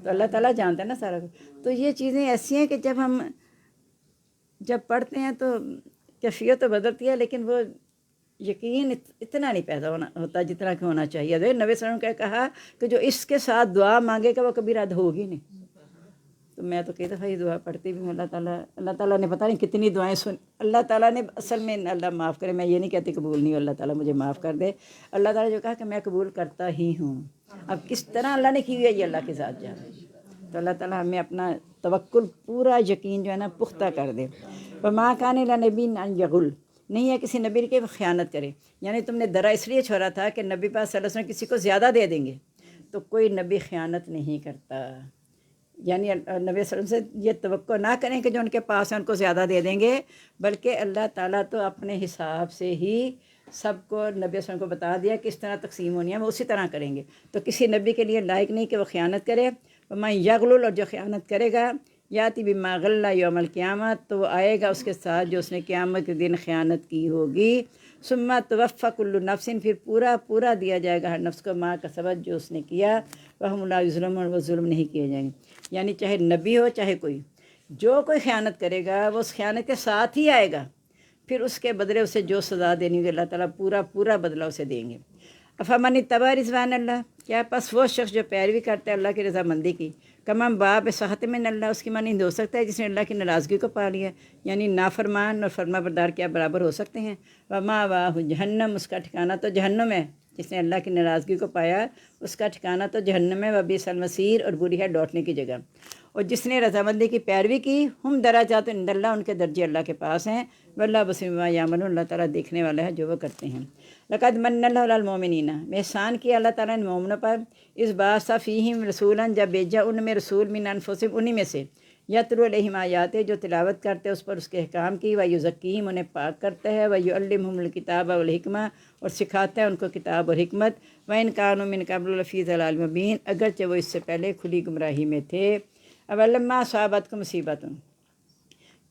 تو اللہ تعالیٰ جانتا ہے نا سارا کچھ. تو یہ چیزیں ایسی ہیں کہ جب ہم جب پڑھتے ہیں تو کیفیت تو بدلتی ہے، لیکن وہ یقین اتنا نہیں پیدا ہوتا جتنا کہ ہونا چاہیے۔ نبی صلی اللہ علیہ وسلم نے کہا کہ جو اس کے ساتھ دعا مانگے گا وہ کبھی رد ہوگی نہیں۔ تو میں تو کئی دفعہ یہ دعا پڑھتی بھی ہوں، اللہ تعالیٰ نے پتہ نہیں کتنی دعائیں سن، اللہ تعالیٰ نے اصل میں، اللہ معاف کرے، میں یہ نہیں کہتی قبول نہیں ہو، اللہ تعالیٰ مجھے معاف کر دے۔ اللہ تعالیٰ جو کہا کہ میں قبول کرتا ہی ہوں، اب کس طرح اللہ نے کی ہوئی ہے یہ اللہ کے ذات جانے۔ تو اللہ تعالیٰ ہمیں اپنا توکل، پورا یقین جو ہے نا پختہ کر دے۔ وما کان لنبی ان یغل، نہیں ہے کسی نبی کے خیانت کرے، یعنی تم نے درا اس لیے چھوڑا تھا کہ نبی پاک صلی اللہ علیہ وسلم کسی کو زیادہ دے دیں گے، تو کوئی نبی خیانت نہیں کرتا۔ یعنی نبی صلی اللہ علیہ وسلم سے یہ توقع نہ کریں کہ جو ان کے پاس ہیں ان کو زیادہ دے دیں گے، بلکہ اللہ تعالیٰ تو اپنے حساب سے ہی سب کو نبی صلی اللہ علیہ وسلم کو بتا دیا کس طرح تقسیم ہونی ہے، وہ اسی طرح کریں گے۔ تو کسی نبی کے لیے لائق نہیں کہ وہ خیانت کرے۔ ومن یغلل، اور جو خیانت کرے گا، یاتی بما غل یوم القیامت، تو وہ آئے گا اس کے ساتھ جو اس نے قیامت کے دن خیانت کی ہوگی۔ ثم توفی کل نفس، پھر پورا دیا جائے گا ہر نفس کو ما کسبت، جو اس نے کیا، وہم لا یظلمون، وہ ظلم نہیں کیے جائیں گے۔ یعنی چاہے نبی ہو چاہے کوئی، جو کوئی خیانت کرے گا وہ اس خیانت کے ساتھ ہی آئے گا، پھر اس کے بدلے اسے جو سزا دینی ہوگی اللہ تعالیٰ پورا بدلہ اسے دیں گے۔ افمن اتبع رضوان اللہ، کیا پس وہ شخص جو پیروی کرتا ہے اللہ کی رضامندی کی، کمم باب سخط من اللہ، اس کی مانند ہو سکتا ہے جس نے اللہ کی ناراضگی کو پا لیا، یعنی نافرمان اور فرما بردار کیا برابر ہو سکتے ہیں۔ وما واہ جہنم، اس کا ٹھکانہ تو جہنم ہے، جس نے اللہ کی ناراضگی کو پایا اس کا ٹھکانہ تو جہنم ہے، وبئس المصیر، اور بری ہے لوٹنے کی جگہ۔ اور جس نے رضامندی کی پیروی کی، ہم درجات عند اللہ، ان کے درجے اللہ کے پاس ہیں، واللہ بصیر بما یعملون، اللہ تعالیٰ دیکھنے والا ہے جو وہ کرتے ہیں۔ لقد من اللہ علی المؤمنین، احسان کیا اللہ تعالیٰ نے مومنوں پر، اس بعث فیہم رسولا، جب بھیجا ان میں رسول، من انفسہم، انہی میں سے، یتلو علیہم آیات، جو تلاوت کرتے اس پر اس کے احکام کی، ویزکیہم، انہیں پاک کرتا ہے، ویعلمہم الکتاب والحکمہ، اور سکھاتا ہے ان کو کتاب اور حکمت، وإن كانوا من قبل لفی ضلال مبین، اگرچہ وہ اس سے پہلے کھلی گمراہی میں تھے۔ اولما اصابتکم مصیبت،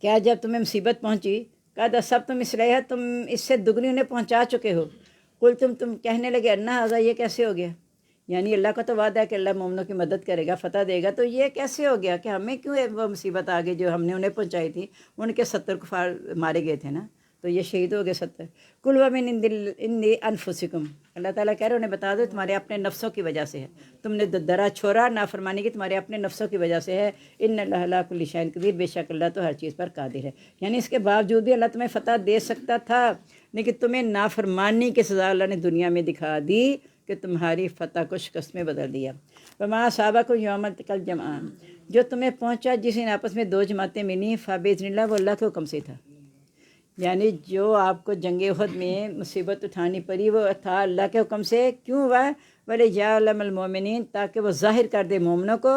کیا جب تمہیں مصیبت پہنچی، قد اصبتم مثلہا، تم اس سے دگنی انہیں پہنچا چکے ہو، تم کہنے لگے ان ھذا، یہ کیسے ہو گیا، یعنی اللہ کا تو وعدہ ہے کہ اللہ مومنوں کی مدد کرے گا، فتح دے گا، تو یہ کیسے ہو گیا کہ ہمیں کیوں وہ مصیبت آ گئی جو ہم نے انہیں پہنچائی تھی، ان کے 70 کفار مارے گئے تھے نا، تو یہ شہید ہو گئے 70۔ کل ومن عند انفسکم، اللہ تعالیٰ کہہ رہے انہیں بتا دو تمہارے اپنے نفسوں کی وجہ سے ہے، تم نے درا چھوڑا نافرمانی کی تمہارے اپنے نفسوں کی وجہ سے ہے۔ ان اللہ علی کل شیء قدیر، بے شک اللہ تو ہر چیز پر قادر ہے، یعنی اس کے باوجود بھی اللہ تمہیں فتح دے سکتا تھا، لیکن تمہیں نافرمانی کی سزا اللہ نے دنیا میں دکھا دی کہ تمہاری فتح کو شکست میں بدل دیا۔ وما اصابکم یوم التقى الجمعان، جو تمہیں پہنچا جس دن آپس میں دو جماعتیں ملی، فبإذن اللہ، وہ اللہ کے حکم سے تھا، یعنی جو آپ کو جنگ احد میں مصیبت اٹھانی پڑی وہ تھا اللہ کے حکم سے۔ کیوں ہوا؟ وَلِيَعْلَمَ الْمُؤْمِنِينَ، تاکہ وہ ظاہر کر دے مومنوں کو،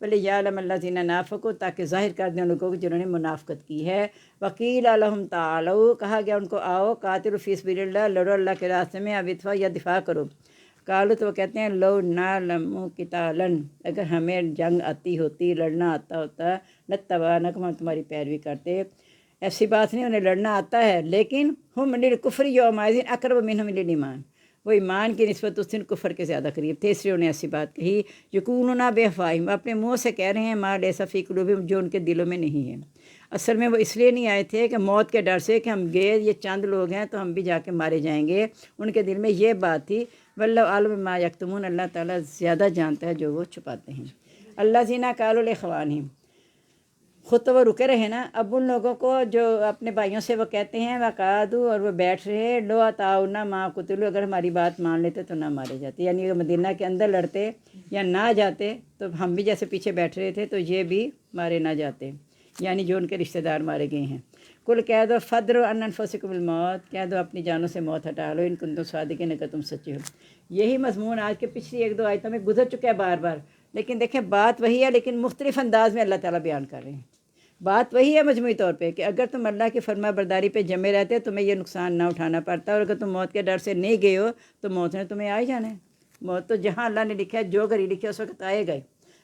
وَلِيَعْلَمَ الَّذِينَ نَافَقُوا، تاکہ ظاہر کر دیں ان لوگوں کو جنہوں نے منافقت کی ہے۔ وَقِيلَ لَهُمْ تَعَالَوْا، کہا گیا ان کو آؤ، قاتلوا فی سبیل اللہ، لڑو اللہ کے راستے میں، اب ادفعوا، یا دفاع کرو۔ قالوا، تو وہ کہتے ہیں، لو نعلم قتالا، اگر ہمیں جنگ آتی ہوتی، لڑنا آتا ہوتا، لاتبعناکم، ہم تمہاری پیروی کرتے۔ ایسی بات نہیں، انہیں لڑنا آتا ہے، لیکن ہم للکفر یومئذ اقرب منہم للایمان، وہ ایمان کی نسبت اس دن کفر کے زیادہ قریب تھے، اس لیے انہیں ایسی بات کہی۔ یقولون بافواہہم، اپنے منہ سے کہہ رہے ہیں، ما لیس فی قلوبہم، جو ان کے دلوں میں نہیں ہے۔ اصل میں وہ اس لیے نہیں آئے تھے کہ موت کے ڈر سے کہ ہم گئے، یہ چند لوگ ہیں تو ہم بھی جا کے مارے جائیں گے، ان کے دل میں یہ بات تھی۔ واللہ اعلم بما یکتمون، اللہ تعالیٰ زیادہ جانتا ہے جو وہ چھپاتے ہیں۔ الذین قالوا لاخوانہم، خود تو وہ رکے رہے نا، اب ان لوگوں کو جو اپنے بھائیوں سے وہ کہتے ہیں، وقعدوا، اور وہ بیٹھ رہے، لو اطاعونا ما قتلوا، اگر ہماری بات مان لیتے تو نہ مارے جاتے، یعنی اگر مدینہ کے اندر لڑتے یا نہ جاتے تو ہم بھی جیسے پیچھے بیٹھ رہے تھے تو یہ بھی مارے نہ جاتے، یعنی جو ان کے رشتہ دار مارے گئے ہیں۔ کل کہہ دو فدروا عن انفسکم الموت، کہہ دو اپنی جانوں سے موت ہٹا لو، ان کنتم صادقین، اگر تم سچے ہو۔ یہی مضمون آج کے پچھلی ایک دو آیتوں میں گزر چکا ہے بار بار، لیکن دیکھیں بات وہی ہے، لیکن مختلف انداز میں اللہ تعالیٰ بیان کر رہے ہیں۔ بات وہی ہے مجموعی طور پہ کہ اگر تم اللہ کی فرما برداری پہ جمے رہتے تمہیں یہ نقصان نہ اٹھانا پڑتا، اور اگر تم موت کے ڈر سے نہیں گئے ہو تو موت نے تمہیں آ ہی جانا ہے۔ موت تو جہاں اللہ نے لکھا ہے، جو گھڑی لکھی ہے اس وقت آئے گئے۔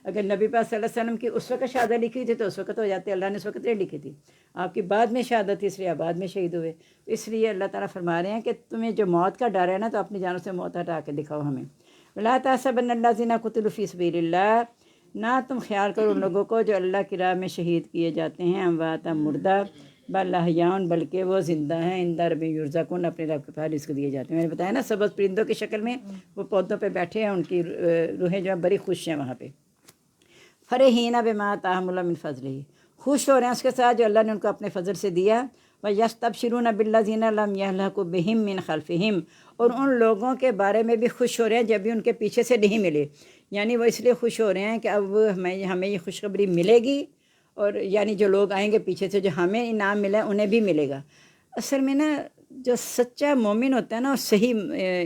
اگر نبی پاک صلی اللہ علیہ وسلم کی اس وقت شہادت لکھی تھی تو اس وقت ہو جاتے، اللہ نے اس وقت نہیں لکھی تھی، آپ کی بعد میں شہادت تھی، اس لیے آپ بعد میں شہید ہوئے۔ اس لیے اللہ تعالیٰ فرما رہے ہیں کہ تمہیں جو موت کا ڈر ہے نا، تو اپنی جانوں سے موت ہٹا کے دکھاؤ ہمیں۔ وَلَا تَحْسَبَنَّ الَّذِينَ قُتِلُوا فِي سَبِيلِ اللَّهِ، نہ تم خیال کرو ان لوگوں کو جو اللہ کی راہ میں شہید کیے جاتے ہیں، امواتا، مردہ، بل احیاء بلکہ وہ زندہ ہیں، عند ربہم یرزقون اپنے رب کے پاس رزق دیے جاتے ہیں۔ میں نے بتایا نا سبز پرندوں کی شکل میں وہ پودوں پہ بیٹھے ہیں، ان کی روحیں جو ہیں بڑی خوش ہیں وہاں پہ۔ فرحین بما آتاہم اللہ من فضلہ، خوش ہو رہے ہیں اس کے ساتھ جو اللہ نے ان کو اپنے فضل سے دیا۔ وَيَسْتَبْشِرُونَ بِالَّذِينَ لَمْ يَهْلَكُوا بِهِم مِّن خَلْفِهِمْ، اور ان لوگوں کے بارے میں بھی خوش ہو رہے ہیں جب بھی ان کے پیچھے سے نہیں ملے، یعنی وہ اس لیے خوش ہو رہے ہیں کہ اب ہمیں یہ خوشخبری ملے گی، اور یعنی جو لوگ آئیں گے پیچھے سے جو ہمیں انعام ملا ہے انہیں بھی ملے گا۔ اصل میں نا جو سچا مومن ہوتا ہے نا، اور صحیح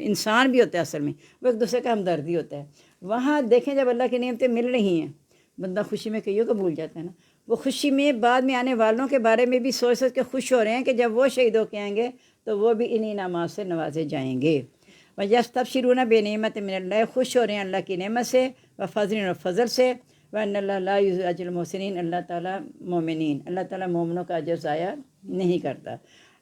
انسان بھی ہوتا ہے، اصل میں وہ ایک دوسرے کا ہمدردی ہوتا ہے۔ وہاں دیکھیں جب اللہ کی نعمتیں مل رہی ہیں، بندہ خوشی میں کئیوں کو بھول جاتا ہے نا، وہ خوشی میں بعد میں آنے والوں کے بارے میں بھی سوچ سوچ کے خوش ہو رہے ہیں کہ جب وہ شہید ہو کے آئیں گے تو وہ بھی انہی انعامات سے نوازے جائیں گے۔ وَيَسْتَبْشِرُونَ بِنِعْمَةٍ مِّنَ اللَّهِ، خوش ہو رہے ہیں اللہ کی نعمت سے، وَفَضْلٍ، اور فضل سے، وَأَنَّ اللَّهَ لَا يُضِيعُ أَجْرَ الْمُحْسِنِينَ، اللہ تعالیٰ مومنین، اللہ تعالیٰ مومنوں کا اجر ضائع نہیں کرتا۔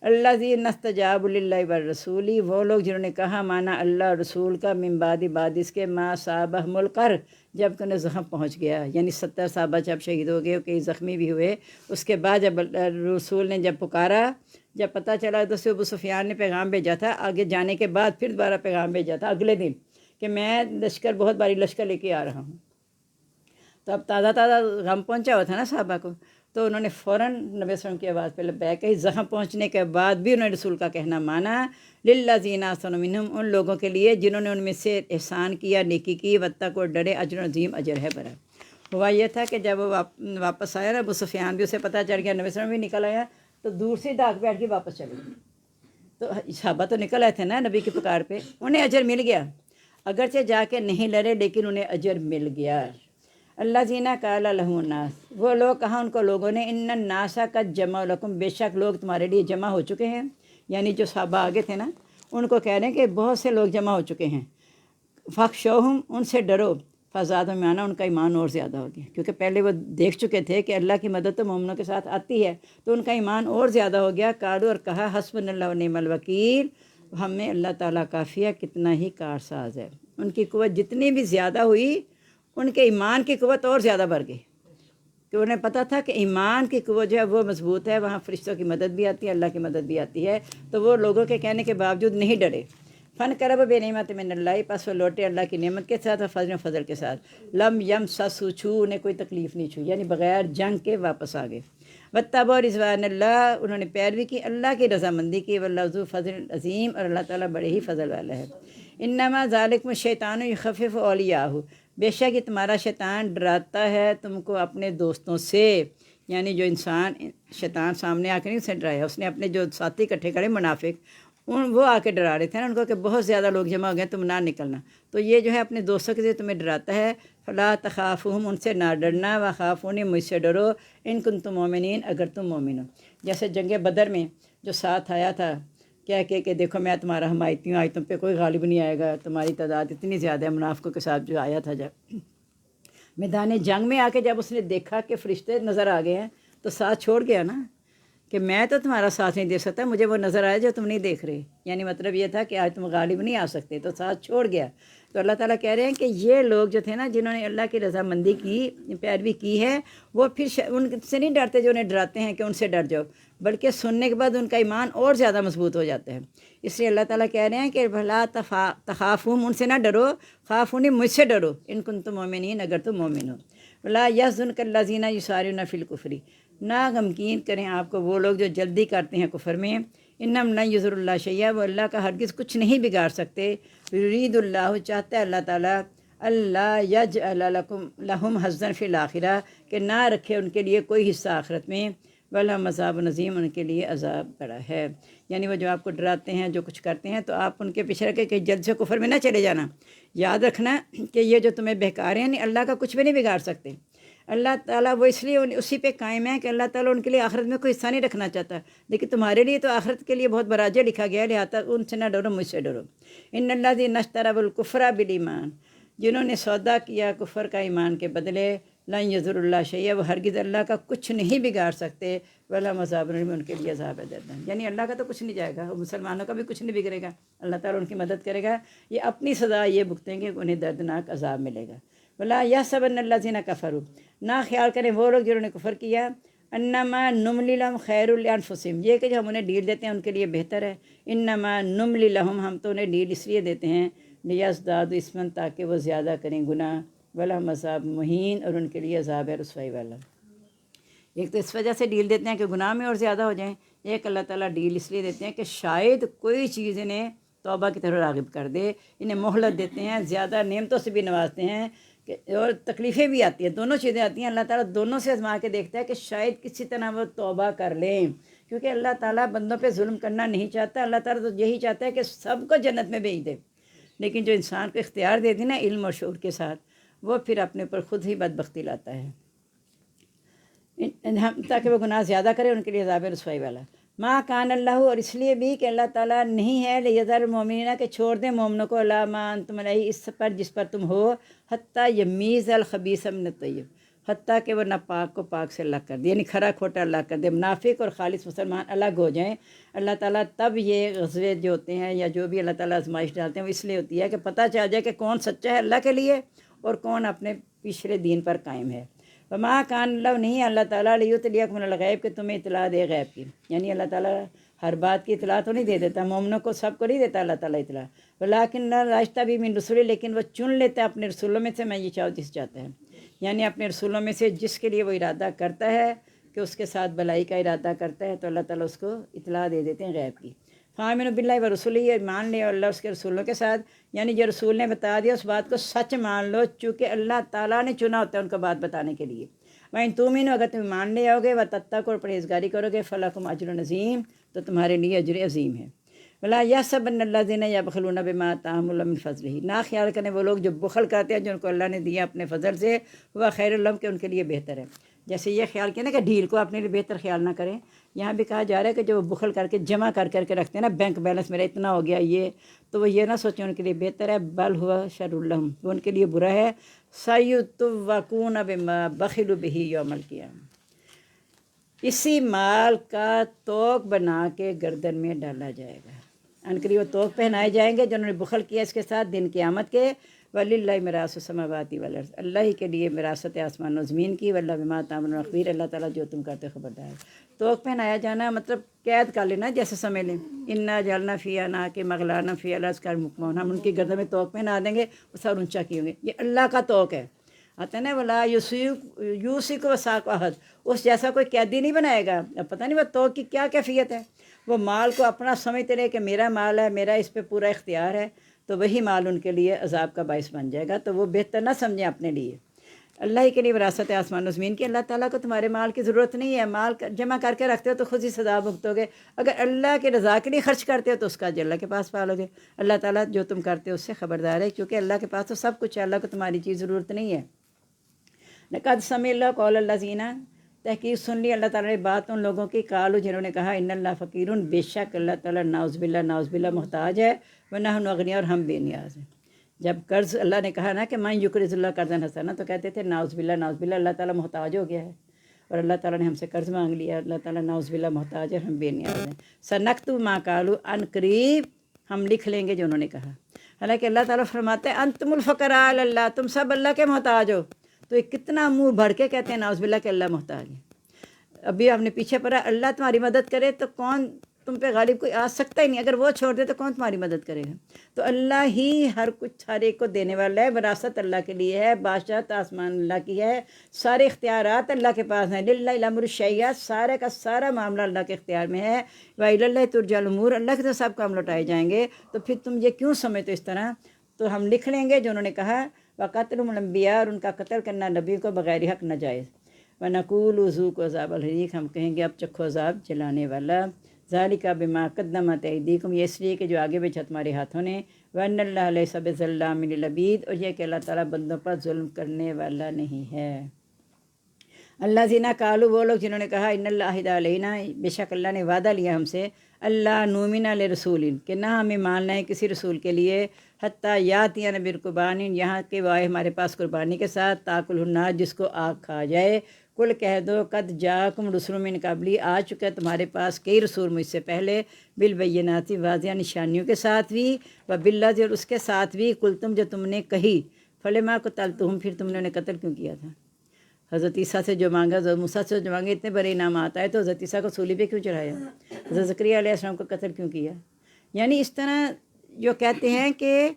الَّذِينَ اسْتَجَابُوا لِلَّهِ وَالرَّسُولِ، وہ لوگ جنہوں نے کہا مانا اللہ اور رسول کا، من بعد اس کے، ما أصابهم القرح، جب کہ انہیں زخم پہنچ گیا، یعنی 70 صحابہ جب شہید ہو گئے، کئی زخمی بھی ہوئے، اس کے بعد جب رسول نے جب پکارا، جب پتہ چلا تو ابو سفیان نے پیغام بھیجا تھا آگے جانے کے بعد، پھر دوبارہ پیغام بھیجا تھا اگلے دن کہ میں لشکر، بہت باری لشکر لے کے آ رہا ہوں۔ تو اب تازہ غم پہنچا ہوا تھا نا صحابہ کو، تو انہوں نے فوراً نبی صلی اللہ علیہ وسلم کی آواز پہ لبیک کہی۔ زخم پہنچنے کے بعد بھی انہوں نے رسول کا کہنا مانا، للذین احسنوا منہم، ان لوگوں کے لیے جنہوں نے ان میں سے احسان کیا، نیکی کی، واتقوا، اور ڈرے، اجر عظیم، اجر ہے بڑا۔ ہوا یہ تھا کہ جب وہ واپس آیا نا، ابو سفیان بھی اسے پتہ چل گیا، نبی صلی اللہ علیہ وسلم بھی نکل آیا، تو دور سے ڈاک بیٹھ کے واپس چلے گئے۔ تو صحابہ تو نکل آئے تھے نا نبی کی پکار پہ، انہیں اجر مل گیا، اگرچہ جا کے نہیں لڑے لیکن انہیں اجر مل گیا۔ اللہ زینہ قال لہم الناس، وہ لوگ کہا ان کو لوگوں نے، ان الناس قد جمعوا لکم، بے شک لوگ تمہارے لیے جمع ہو چکے ہیں، یعنی جو صحابہ آگے تھے نا ان کو کہہ رہے ہیں کہ بہت سے لوگ جمع ہو چکے ہیں، فاخشوہم، ان سے ڈرو، فزادہم ایمانا، ان کا ایمان اور زیادہ ہو گیا، کیونکہ پہلے وہ دیکھ چکے تھے کہ اللہ کی مدد تو مومنوں کے ساتھ آتی ہے، تو ان کا ایمان اور زیادہ ہو گیا۔ قالوا، اور کہا، حسبنا اللہ ونعم الوکیل، ہمیں اللہ تعالیٰ کافی ہے، کتنا ہی کارساز ہے۔ ان کی قوت جتنی بھی زیادہ ہوئی، ان کے ایمان کی قوت اور زیادہ بڑھ گئی، کہ انہیں پتہ تھا کہ ایمان کی قوت جو ہے وہ مضبوط ہے، وہاں فرشتوں کی مدد بھی آتی ہے، اللہ کی مدد بھی آتی ہے، تو وہ لوگوں کے کہنے کے باوجود نہیں ڈرے۔ فَانْقَلَبُوا بِنِعْمَةٍ مِّنَ اللَّهِ، پس وہ لوٹے اللہ کی نعمت کے ساتھ، اور فضل کے ساتھ، لم یمسسوا، چھو انہیں کوئی تکلیف نہیں چھو، یعنی بغیر جنگ کے واپس آ گئے۔ واتبعوا رضوان اللہ، انہوں نے پیروی کی اللہ کی رضامندی کی، واللہ ذو فضل عظیم، اور اللہ تعالیٰ بڑے ہی فضل والا ہے۔ انما ذالکم الشیطان یخوف اولیاءہ، بے شک یہ تمہارا شیطان ڈراتا ہے تم کو اپنے دوستوں سے، یعنی جو انسان، شیطان سامنے آ کے نہیں اسے ڈرایا، اس نے اپنے جو ساتھی اکٹھے کرے منافق، وہ آ کے ڈرا رہے تھے نا ان کو کہ بہت زیادہ لوگ جمع ہو گئے، تم نہ نکلنا، تو یہ جو ہے اپنے دوستوں کے ذریعے تمہیں ڈراتا ہے۔ فلا تخافوہم، ان سے نہ ڈرنا، وخافونی، مجھ سے ڈرو، ان کنتم مومنین، اگر تم مومن ہو۔ جیسے جنگ بدر میں جو ساتھ آیا تھا کہہ کہ دیکھو میں تمہارا حمایتی ہوں، آج تم پہ کوئی غالب نہیں آئے گا، تمہاری تعداد اتنی زیادہ ہے، منافقوں کے ساتھ جو آیا تھا جب میدان جنگ میں آ کے جب اس نے دیکھا کہ فرشتے نظر آ گئے ہیں تو ساتھ چھوڑ گیا نا، کہ میں تو تمہارا ساتھ نہیں دے سکتا، مجھے وہ نظر آئے جو تم نہیں دیکھ رہے، یعنی مطلب یہ تھا کہ آج تم غالب نہیں آ سکتے، تو ساتھ چھوڑ گیا۔ تو اللہ تعالیٰ کہہ رہے ہیں کہ یہ لوگ جو تھے نا جنہوں نے اللہ کی رضامندی کی، پیروی کی ہے، وہ پھر ان سے نہیں ڈرتے جو انہیں ڈراتے ہیں کہ ان سے ڈر جاؤ، بلکہ سننے کے بعد ان کا ایمان اور زیادہ مضبوط ہو جاتا ہے۔ اس لیے اللہ تعالیٰ کہہ رہے ہیں کہ بھلا تخافوہم، ان سے نہ ڈرو، خافونی، مجھ سے ڈرو، ان کنتم مومنین، اگر تم مومن ہو۔ ولا یحزنک الذین یسارعون فی الکفر، نہ غمگین کریں آپ کو وہ لوگ جو جلدی کرتے ہیں کفر میں، انہم لن یضر اللہ شیئا، وہ اللہ کا ہرگز کچھ نہیں بگاڑ سکتے، یرید اللہ، چاہتا ہے اللہ تعالیٰ، اللہ یجعل لہم حظا فی الآخرہ، کہ نہ رکھے ان کے لیے کوئی حصہ آخرت میں، ولہم عذاب عظیم، ان کے لیے عذاب بڑا ہے۔ یعنی وہ جو آپ کو ڈراتے ہیں، جو کچھ کرتے ہیں، تو آپ ان کے پیچھے رکھے کہ جلد سے کفر میں نہ چلے جانا، یاد رکھنا کہ یہ جو تمہیں بہکا رہے ہیں اللہ کا کچھ بھی نہیں بگاڑ سکتے۔ اللہ تعالیٰ وہ اس لیے اسی پہ قائم ہے کہ اللہ تعالیٰ ان کے لیے آخرت میں کوئی حصہ نہیں رکھنا چاہتا، لیکن تمہارے لیے تو آخرت کے لیے بہت بڑا اجر لکھا گیا ہے، لہٰذا ان سے نہ ڈرو، مجھ سے ڈرو۔ ان الذین اشتروا الکفر بالایمان، جنہوں نے سودا کیا کفر کا ایمان کے بدلے، لن یضر اللہ شیئا، وہ ہرگز اللہ کا کچھ نہیں بگاڑ سکتے، ولہم عذاب علیم، ان کے لیے عذاب ہے دردناک۔ یعنی اللہ کا تو کچھ نہیں جائے گا، مسلمانوں کا بھی کچھ نہیں بگڑے گا، اللہ تعالیٰ ان کی مدد کرے گا، یہ اپنی سزا یہ بھگتیں گے کہ انہیں دردناک عذاب ملے گا۔ ولا یحسبن الذین کفروا، نہ خیال کریں وہ لوگ جنہوں نے کفر کیا، انما نملی لہم خیر لانفسہم، یہ کہ جو ہم انہیں ڈیل دیتے ہیں ان کے لیے بہتر ہے، انما نملی لہم، ہم تو انہیں ڈیل اس لیے دیتے ہیں لیزدادوا اثما، تاکہ وہ زیادہ کریں گناہ، ولہم عذاب مہین، اور ان کے لیے عذاب ہے رسوائی والا۔ ایک تو اس وجہ سے ڈیل دیتے ہیں کہ گناہ میں اور زیادہ ہو جائیں، ایک اللہ تعالیٰ ڈیل اس لیے دیتے ہیں کہ شاید کوئی چیز انہیں توبہ کی طرف راغب کر دے، انہیں مہلت دیتے ہیں، زیادہ نعمتوں سے بھی نوازتے ہیں اور تکلیفیں بھی آتی ہیں، دونوں چیزیں آتی ہیں، اللہ تعالیٰ دونوں سے آزما کے دیکھتا ہے کہ شاید کسی طرح وہ توبہ کر لیں، کیونکہ اللہ تعالیٰ بندوں پہ ظلم کرنا نہیں چاہتا، اللہ تعالیٰ تو یہی چاہتا ہے کہ سب کو جنت میں بھیج دے، لیکن جو انسان کو اختیار دے دی نا علم اور شعور کے ساتھ، وہ پھر اپنے اوپر خود ہی بدبختی لاتا ہے، تاکہ وہ گناہ زیادہ کرے، ان کے لیے عذاب رسوائی والا۔ ما کان اللہ، اور اس لیے بھی کہ اللہ تعالیٰ نہیں ہے لیذر المؤمنین، کہ چھوڑ دیں مومنوں کو علی ما انتم علیہ، اس پر جس پر تم ہو، حتیٰ یمیز الخبیث من الطیب، حتیٰ کہ وہ ناپاک کو پاک سے الگ کر دے، یعنی کھرا کھوٹا الگ کر دے، منافق اور خالص مسلمان الگ ہو جائیں۔ اللہ تعالیٰ تب یہ غزوے جو ہوتے ہیں یا جو بھی اللہ تعالیٰ آزمائش ڈالتے ہیں وہ اس لیے ہوتی ہے کہ پتہ چل جائے کہ کون سچا ہے اللہ کے لیے اور کون اپنے پچھلے دین پر قائم ہے۔ وما کان اللہ، نہیں اللہ تعالیٰ لیطلعکم علی الغیب، کہ تمہیں اطلاع دے غیب کی، یعنی اللہ تعالیٰ ہر بات کی اطلاع تو نہیں دے دیتا، مومنوں کو سب کو نہیں دیتا اللہ تعالیٰ اطلاع، ولیکن راستہ بھی من رسول، لیکن وہ چن لیتا ہے اپنے رسولوں میں سے میں یہ چاہوں جس چاہتا ہے، یعنی اپنے رسولوں میں سے جس کے لیے وہ ارادہ کرتا ہے کہ اس کے ساتھ بھلائی کا ارادہ کرتا ہے تو اللہ تعالیٰ اس کو اطلاع دے دیتے ہیں غیب کی۔ فآمنوا باللہ و رسولہ، مان لے اللہ اس کے رسولوں کے ساتھ، یعنی جو رسول نے بتا دیا اس بات کو سچ مان لو، چونکہ اللہ تعالیٰ نے چنا ہوتا ہے ان کو بات بتانے کے لیے۔ وَإِن تُؤْمِنُوا، اگر تم مان لے آؤ گے، وَتَتَّقُوا، اور پرہیزگاری کرو گے، فَلَكُمْ أَجْرٌ عَظِيمٌ، تو تمہارے لیے اجر عظیم ہے۔ وَلَا يَحْسَبَنَّ الَّذِينَ يَبْخِلُونَ بِمَا آتَاهُمُ اللَّهُ مِنْ فَضْلِهِ، نہ خیال کریں وہ لوگ جو بخل کرتے ہیں جو ان کو اللہ نے دیا اپنے فضل سے، وہ خیر لہم، کہ ان کے لیے بہتر ہے۔ جیسے یہ خیال کیا نا کہ ڈھیل کو اپنے لیے بہتر خیال نہ کریں، یہاں بھی کہا جا رہا ہے کہ جو بخل کر کے جمع کر کے رکھتے ہیں نا، بینک بیلنس میرا اتنا ہو گیا یہ، تو وہ یہ نہ سوچیں ان کے لیے بہتر ہے، بل ہوا شر لہم، وہ ان کے لیے برا ہے۔ سَيُطْوَقُونَ بِمَا بَخِلُوا بِهِ یوم القیامہ، اسی مال کا توق بنا کے گردن میں ڈالا جائے گا، ان کے لیے وہ توق پہنائے جائیں گے جو انہوں نے بخل کیا اس کے ساتھ دن قیامت کے۔ وَلِلَّهِ مِيرَاثُ السَّمَاوَاتِ وَالْأَرْضِ، اللہ ہی کے لیے وراثت آسمان و زمین کی، وَاللَّهُ بِمَا تَعْمَلُونَ خَبِيرٌ، اللہ تعالیٰ جو تم کرتے خبردار ہے۔ توق پہنایا جانا مطلب قید کر لینا، جیسے سمجھ لیں اِنَّا جَعَلْنَا فِي أَعْنَاقِهِمْ أَغْلَالًا فِي الْأَذْقَانِ مُقْمَحُونَ، ہم ان کی گردن میں توق پہنا دیں گے، وہ سر اونچا کیے ہوں گے، یہ اللہ کا توق ہے۔ آتا ہے نا ولا یوسک وثاق احد، اس جیسا کوئی قیدی نہیں بنائے گا۔ اب پتہ نہیں وہ توق کی کیا کیفیت ہے، وہ مال کو اپنا سمجھتے رہے کہ میرا مال ہے، میرا اس پہ پورا اختیار ہے، تو وہی مال ان کے لیے عذاب کا باعث بن جائے گا، تو وہ بہتر نہ سمجھیں اپنے لیے۔ اللہ ہی کے لیے وراثت آسمان و زمین کی، اللہ تعالیٰ کو تمہارے مال کی ضرورت نہیں ہے، مال جمع کر کے رکھتے ہو تو خود ہی سزا بھگتو گے، اگر اللہ کے رضا کے لیے خرچ کرتے ہو تو اس کا اجر اللہ کے پاس پالو گے۔ اللہ تعالیٰ جو تم کرتے ہو اس سے خبردار ہے، کیونکہ اللہ کے پاس تو سب کچھ ہے، اللہ کو تمہاری چیز ضرورت نہیں ہے۔ لقد سمع اللہ قول الذین، تحقیق سن لی اللہ تعالیٰ نے بات ان لوگوں کی، قالوا جنہوں نے کہا ان اللہ فقیر، بے شک اللہ تعالیٰ نعوذ باللہ محتاج ہے، ونحن اغنیاء، اور ہم بے نیاز ہیں۔ جب قرض اللہ نے کہا نا کہ من یقرض اللہ قرضا حسنا، تو کہتے تھے نعوذ باللہ اللہ تعالیٰ محتاج ہو گیا ہے، اور اللہ تعالیٰ نے ہم سے قرض مانگ لیا، اللہ تعالیٰ نعوذ باللہ محتاج ہے، ہم بے نیاز ہیں۔ سنکتب ما قالوا، ان قریب ہم لکھ لیں گے جو انہوں نے کہا۔ حالانکہ اللہ تعالیٰ فرماتے ہیں انتم الفقراء الی اللہ، تم سب اللہ کے محتاج ہو، تو یہ کتنا منہ بھر کے کہتے ہیں نعوذ باللہ کہ اللہ محتاج ہے۔ ابھی ہم نے پیچھے پڑھا اللہ تمہاری مدد کرے تو کون تم پہ غالب کوئی آ سکتا ہی نہیں، اگر وہ چھوڑ دے تو کون تمہاری مدد کرے گا۔ تو اللہ ہی ہر کچھ ہر ایک کو دینے والا ہے، وراثت اللہ کے لیے ہے، بادشاہت آسمان اللہ کی ہے، سارے اختیارات اللہ کے پاس ہیں، للہ الامر الشیء، سارے کا سارا معاملہ اللہ کے اختیار میں ہے، وإلی اللہ ترجع الامور، اللہ کے تو سب کام لوٹائے جائیں گے۔ تو پھر تم یہ کیوں سمجھتے اس طرح؟ تو ہم لکھ لیں گے جو انہوں نے کہا، وقتلهم الانبیاء، اور ان کا قتل کرنا نبی کو بغیر حق ناجائز، ونقول ذوقوا عذاب الحریق، ہم کہیں گے اب چکھو عذاب جلانے والا، ذالک بما قدمت ایدیکم، یہ اس لیے کہ جو آگے بھیجا تمہارے ہاتھوں نے، وان اللہ لیس بظلام للعبید، اور یہ کہ اللہ تعالیٰ بندوں پر ظلم کرنے والا نہیں ہے۔ اللہ زینا قالوا، وہ لوگ جنہوں نے کہا ان اللہ عہد علینا، بے شک اللہ نے وعدہ لیا ہم سے، اللہ نؤمن لرسول، کہ نہ ہمیں ماننا ہے کسی رسول کے لیے، حتیٰ یاتینا بقربان، یہاں کہ وہ آئے ہمارے پاس قربانی کے ساتھ، تاکلہ النار، جس کو آگ کھا جائے، کل کہہ دو قد جاکم رسول من قبلی، آ چکا تمہارے پاس کئی رسول مجھ سے پہلے، بالبینات، واضح نشانیوں کے ساتھ بھی، وباللذی، اور اس کے ساتھ بھی، کل تم جو تم نے کہی، فلما قتلتہم، پھر تم نے انہیں قتل کیوں کیا تھا۔ حضرت عیسیٰ سے جو مانگا، حضرت موسیٰ سے جو مانگا، اتنے بڑے انعامات آئے تو حضرت عیسیٰ کو صلیب پہ کیوں چڑھایا؟ حضرت زکریا علیہ السلام کو قتل کیوں کیا؟ یعنی اس طرح جو کہتے ہیں کہ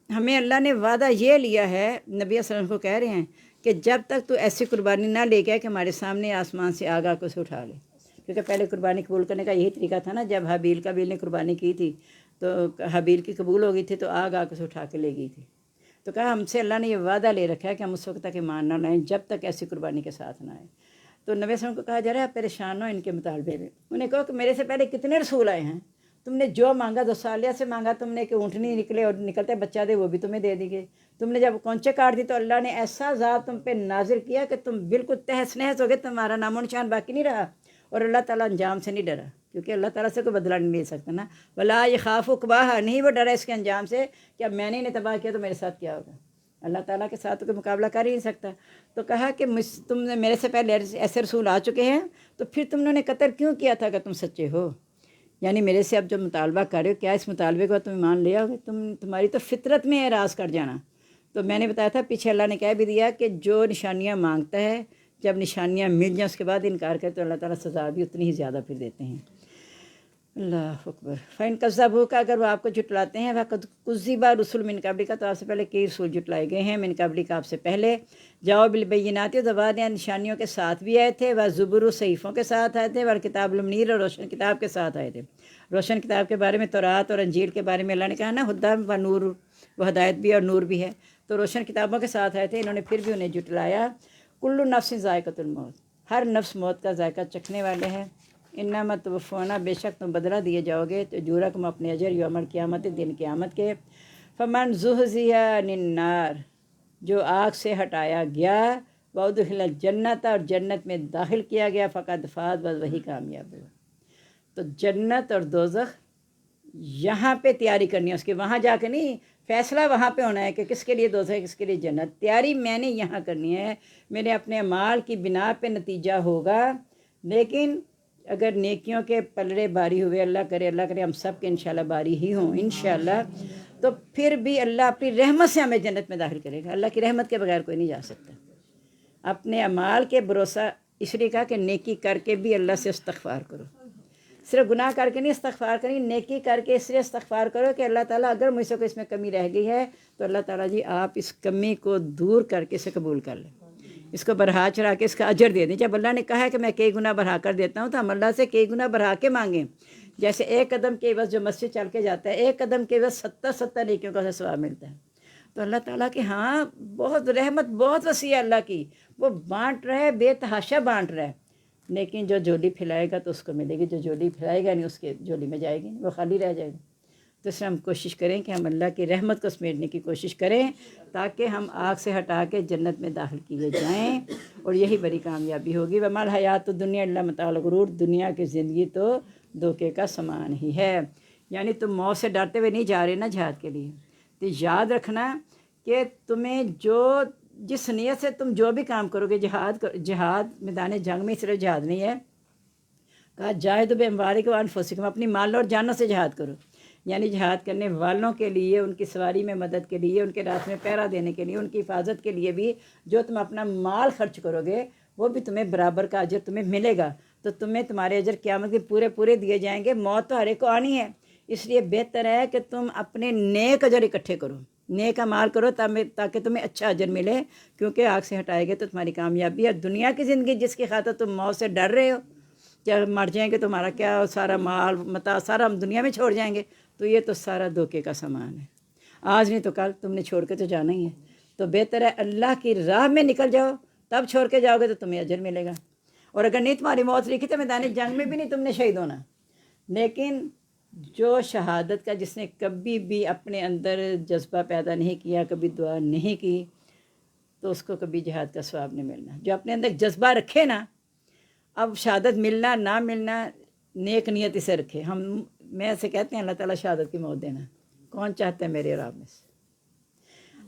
ہمیں اللہ نے وعدہ یہ لیا ہے، نبی صلی اللہ علیہ وسلم کو کہہ رہے ہیں کہ جب تک تو ایسی قربانی نہ لے گیا کہ ہمارے سامنے آسمان سے آگ آ کے اسے اٹھا لے، کیونکہ پہلے قربانی قبول کرنے کا یہی طریقہ تھا نا، جب قابیل نے قربانی کی تھی تو حابیل کی قبول ہو گئی تھی تو آگ آ کے اسے اٹھا کے لے گئی تھی، تو کہا ہم سے اللہ نے یہ وعدہ لے رکھا ہے کہ ہم اس وقت تک ایمان نہ لائیں جب تک ایسی قربانی کے ساتھ نہ آئے۔ تو نبی صلی اللہ علیہ وسلم کو کہا جا رہا ہے آپ پریشان ہو ان کے مطالبے میں، انہیں کہا کہ میرے سے پہلے کتنے رسول آئے ہیں، تم نے جو مانگا، دوسالیہ سے مانگا تم نے کہ اونٹنی نکلے اور نکلتے بچہ دے، وہ بھی تمہیں دے دی گئی، تم نے جب کونچے کاٹ دی تو اللہ نے ایسا عذاب تم پہ نازل کیا کہ تم بالکل تہس نہس ہو گئے، تمہارا نام و نشان باقی نہیں رہا، اور اللہ تعالیٰ انجام سے نہیں ڈرا، کیونکہ اللہ تعالیٰ سے کوئی بدلہ نہیں لے سکتا نا، ولا یخاف عقباہا، نہیں وہ ڈرا اس کے انجام سے کہ اب میں نے انہیں تباہ کیا تو میرے ساتھ کیا ہوگا، اللہ تعالیٰ کے ساتھ تو کوئی مقابلہ کر ہی نہیں سکتا۔ تو کہا کہ تم نے میرے سے پہلے ایسے رسول آ چکے ہیں تو پھر تم نے قتل کیوں کیا تھا کہ تم سچے ہو؟ یعنی میرے سے اب جو مطالبہ کر رہے ہو، کیا اس مطالبے کو تم ایمان لے آؤ گے؟ تمہاری تو فطرت میں اعراض کر جانا۔ تو میں نے بتایا تھا پیچھے اللہ نے کہہ بھی دیا کہ جو نشانیاں مانگتا ہے جب نشانیاں مل جائیں اس کے بعد انکار کرے تو اللہ تعالیٰ سزا بھی اتنی ہی زیادہ پھر دیتے ہیں۔ اللہ اکبر۔ فَإِن كَذَّبُوكَ، اگر وہ آپ کو جھٹلاتے ہیں، وَقَدْ كُذِّبَ رُسُلٌ مِّن قَبْلِكَ، تو آپ سے پہلے کئی رسول جھٹلائے گئے ہیں، من قبلک آپ سے پہلے، جاؤ بالبینات، زبان نشانیوں کے ساتھ بھی آئے تھے، وزبر صحیفوں کے ساتھ آئے تھے، والکتاب المنیر، اور روشن کتاب کے ساتھ آئے تھے۔ روشن کتاب کے بارے میں تورات اور انجیل کے بارے میں اللہ نے کہا نا ہدیٰ و نور، وہ ہدایت بھی اور نور بھی ہے، تو روشن کتابوں کے ساتھ آئے تھے، انہوں نے پھر بھی انہیں جھٹلایا۔ کل نفس ذائقۃ الموت، ہر نفس موت کا ذائقہ چکھنے والے ہیں۔ انما توفون، بے شک تم بدلہ دیے جاؤ گے، تو اجورکم، اپنے اجر، یوم القیامت، دن قیامت کے۔ فمن زحزح عن النار، جو آگ سے ہٹایا گیا، وادخل الجنت، اور جنت میں داخل کیا گیا، فقد فاز، بس وہی کامیاب ہوا۔ تو جنت اور دوزخ یہاں پہ تیاری کرنی ہے اس کی، وہاں جا کے نہیں، فیصلہ وہاں پہ ہونا ہے کہ کس کے لیے دوزخ، کس کے لیے جنت، تیاری میں نے یہاں کرنی ہے، میرے اپنے اعمال کی بنا پہ نتیجہ ہوگا۔ لیکن اگر نیکیوں کے پلڑے باری ہوئے، اللہ کرے ہم سب کے انشاءاللہ باری ہی ہوں انشاءاللہ، تو پھر بھی اللہ اپنی رحمت سے ہمیں جنت میں داخل کرے گا۔ اللہ کی رحمت کے بغیر کوئی نہیں جا سکتا۔ اپنے اعمال کے بھروسہ، اس لیے کہا کہ نیکی کر کے بھی اللہ سے استغفار کرو، صرف گناہ کر کے نہیں استغفار کریں، نیکی کر کے اس لیے استغفار کرو کہ اللہ تعالیٰ اگر مجھ سے کوئی اس میں کمی رہ گئی ہے تو اللہ تعالیٰ جی آپ اس کمی کو دور کر کے اسے قبول کر لیں، اس کو بڑھا چڑھا کے اس کا اجر دے دیں۔ جب اللہ نے کہا ہے کہ میں کئی گنا بڑھا کر دیتا ہوں تو ہم اللہ سے کئی گنا بڑھا کے مانگیں۔ جیسے ایک قدم کے عوض جو مسجد چل کے جاتا ہے، ایک قدم کے عوض 70 نیکیوں کا ثواب ملتا ہے۔ تو اللہ تعالیٰ کہ ہاں بہت رحمت بہت وسیع ہے اللہ کی، وہ بانٹ رہا ہے، بے تحاشا بانٹ رہا ہے، لیکن جو جولی پھیلائے گا تو اس کو ملے گی، جو جولی پھیلائے گا نہیں اس کے جولی میں جائے گی، وہ خالی رہ جائے گا۔ تو اس لیے ہم کوشش کریں کہ ہم اللہ کی رحمت کو سمیٹنے کی کوشش کریں تاکہ ہم آگ سے ہٹا کے جنت میں داخل کیے جائیں، اور یہی بڑی کامیابی ہوگی۔ وما الحیات الدنیا الا متاع الغرور، دنیا کی زندگی تو دھوکے کا سامان ہی ہے۔ یعنی تم موت سے ڈرتے ہوئے نہیں جا رہے نا جہاد کے لیے، تو یاد رکھنا کہ تمہیں جس نیت سے تم جو بھی کام کرو گے، جہاد میدان جنگ میں صرف جہاد نہیں ہے، کہا جاہدوا باموالکم وانفسکم، اپنی مال اور جانوں سے جہاد کرو، یعنی جہاد کرنے والوں کے لیے، ان کی سواری میں مدد کے لیے، ان کے راستے میں پہرا دینے کے لیے، ان کی حفاظت کے لیے بھی جو تم اپنا مال خرچ کرو گے وہ بھی تمہیں برابر کا اجر تمہیں ملے گا، تو تمہیں تمہارے اجر قیامت کے پورے دیے جائیں گے۔ موت تو ہر ایک کو آنی ہے، اس لیے بہتر ہے کہ تم اپنے نیک اجر اکٹھے کرو، نیک اعمال کرو تاکہ تمہیں اچھا اجر ملے، کیونکہ آگ سے ہٹائے گے تو تمہاری کامیابی ہے۔ دنیا کی زندگی جس کی خاطر تم موت سے ڈر رہے ہو، جب مر جائیں گے تمہارا کیا، سارا مال متاع سارا ہم دنیا میں چھوڑ جائیں گے، تو یہ تو سارا دھوکے کا سامان ہے، آج نہیں تو کل تم نے چھوڑ کے تو جانا ہی ہے۔ تو بہتر ہے اللہ کی راہ میں نکل جاؤ، تب چھوڑ کے جاؤ گے تو تمہیں اجر ملے گا، اور اگر نہیں تمہاری موت لکھی تو میدان جنگ میں بھی نہیں تم نے شہید ہونا۔ لیکن جو شہادت کا جس نے کبھی بھی اپنے اندر جذبہ پیدا نہیں کیا، کبھی دعا نہیں کی، تو اس کو کبھی جہاد کا ثواب نہیں ملنا۔ جو اپنے اندر جذبہ رکھے نا، اب شہادت ملنا نہ ملنا نیک نیت اسے رکھے۔ میں ایسے کہتے ہیں اللہ تعالیٰ شہادت کی موت دینا، کون چاہتا ہے میرے اور آپ میں سے؟